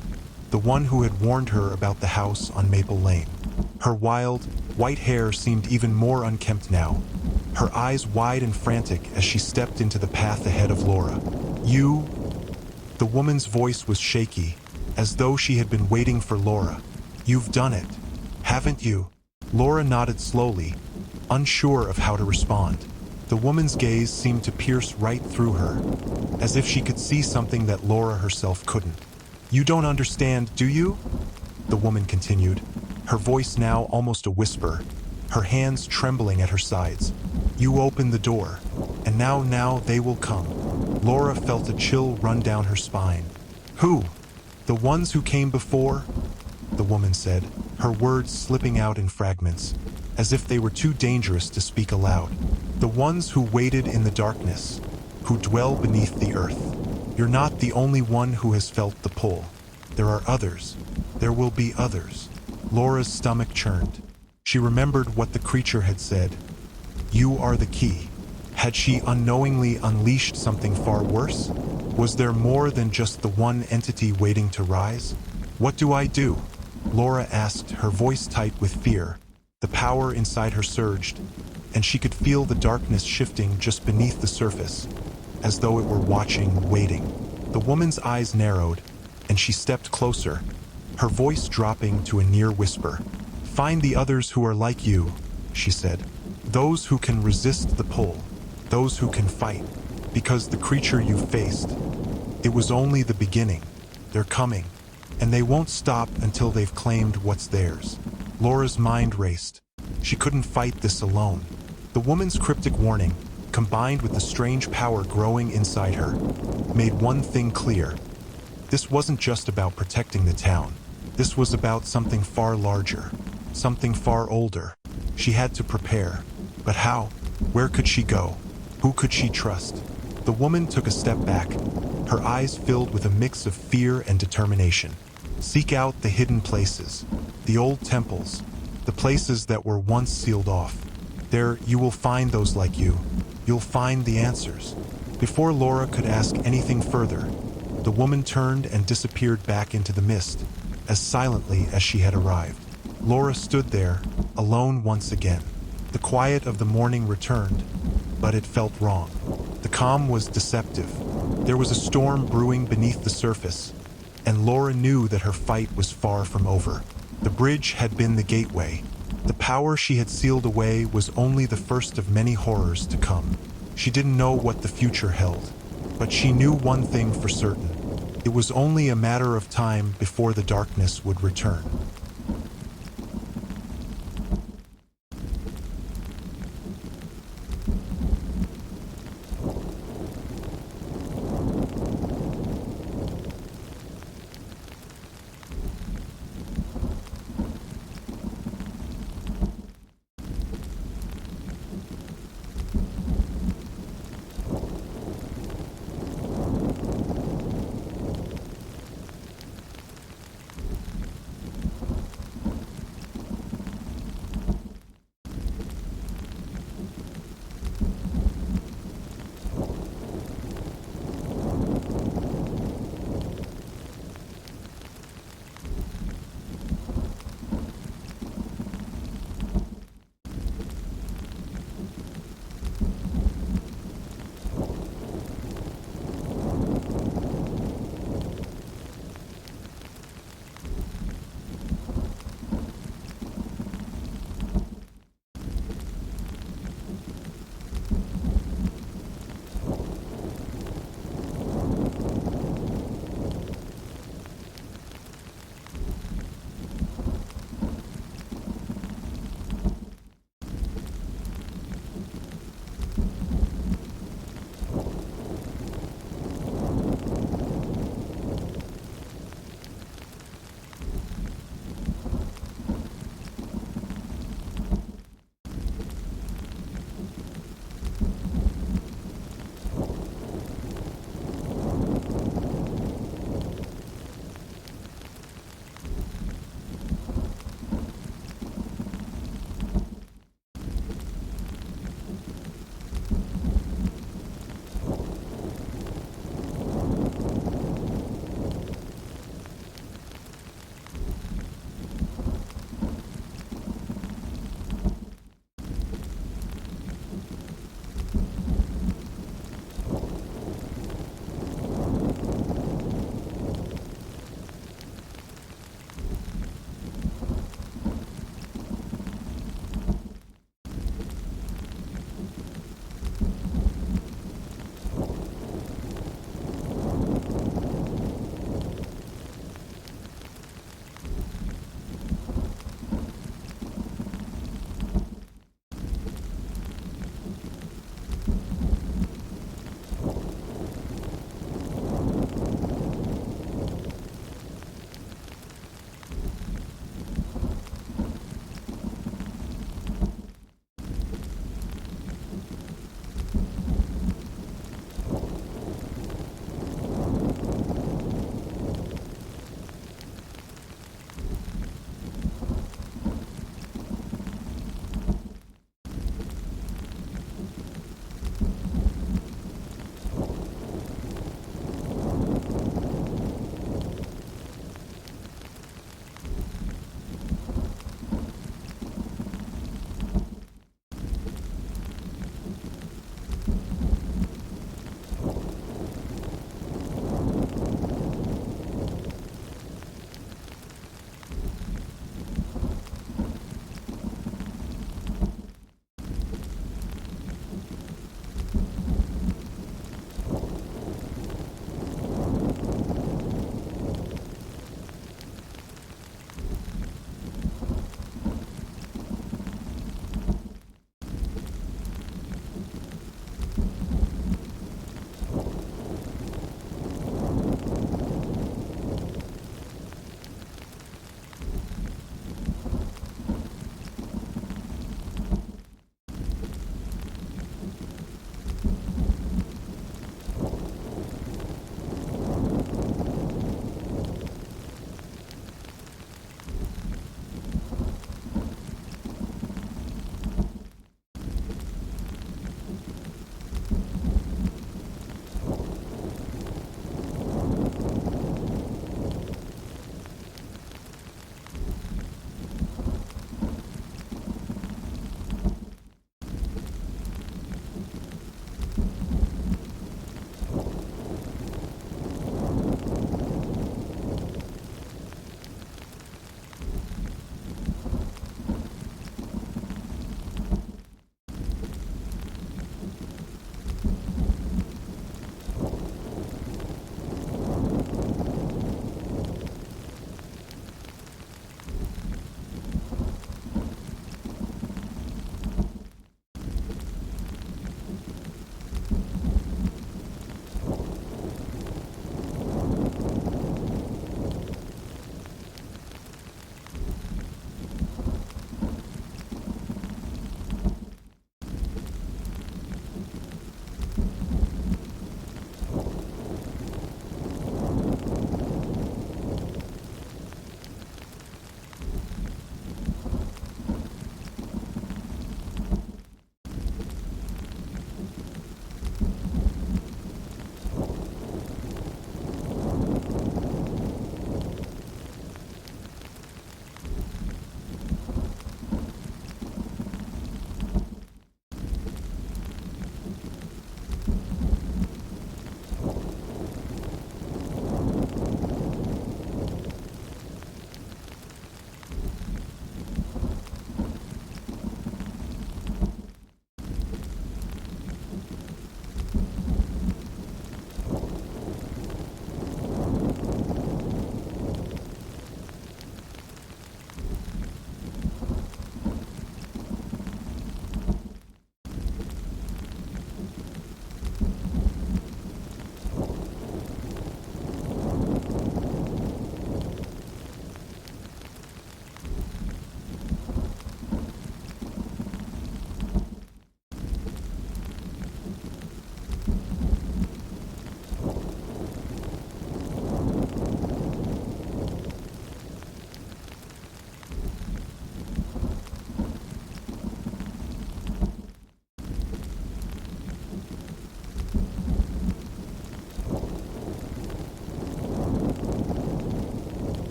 S1: the one who had warned her about the house on Maple Lane. Her wild, white hair seemed even more unkempt now, her eyes wide and frantic as she stepped into the path ahead of Laura. "You?" The woman's voice was shaky, as though she had been waiting for Laura. "You've done it, haven't you?" Laura nodded slowly, unsure of how to respond. The woman's gaze seemed to pierce right through her, as if she could see something that Laura herself couldn't. "You don't understand, do you?" The woman continued, her voice now almost a whisper, her hands trembling at her sides. "You opened the door, and now they will come." Laura felt a chill run down her spine. "Who? The ones who came before?" the woman said, her words slipping out in fragments, as if they were too dangerous to speak aloud. "The ones who waited in the darkness, who dwell beneath the earth. You're not the only one who has felt the pull. There are others. There will be others." Laura's stomach churned. She remembered what the creature had said. "You are the key." Had she unknowingly unleashed something far worse? Was there more than just the one entity waiting to rise? "What do I do?" Laura asked, her voice tight with fear. The power inside her surged, and she could feel the darkness shifting just beneath the surface, as though it were watching, waiting. The woman's eyes narrowed, and she stepped closer, her voice dropping to a near whisper. "Find the others who are like you," she said. "Those who can resist the pull, those who can fight, because the creature you faced, it was only the beginning. They're coming, and they won't stop until they've claimed what's theirs." Laura's mind raced. She couldn't fight this alone. The woman's cryptic warning, combined with the strange power growing inside her, made one thing clear. This wasn't just about protecting the town. This was about something far larger, something far older. She had to prepare. But how? Where could she go? Who could she trust? The woman took a step back, her eyes filled with a mix of fear and determination. "Seek out the hidden places, the old temples, the places that were once sealed off. There you will find those like you. You'll find the answers." Before Laura could ask anything further, the woman turned and disappeared back into the mist, as silently as she had arrived. Laura stood there, alone once again. The quiet of the morning returned, but it felt wrong. The calm was deceptive. There was a storm brewing beneath the surface, and Laura knew that her fight was far from over. The bridge had been the gateway. The power she had sealed away was only the first of many horrors to come. She didn't know what the future held, but she knew one thing for certain. It was only a matter of time before the darkness would return.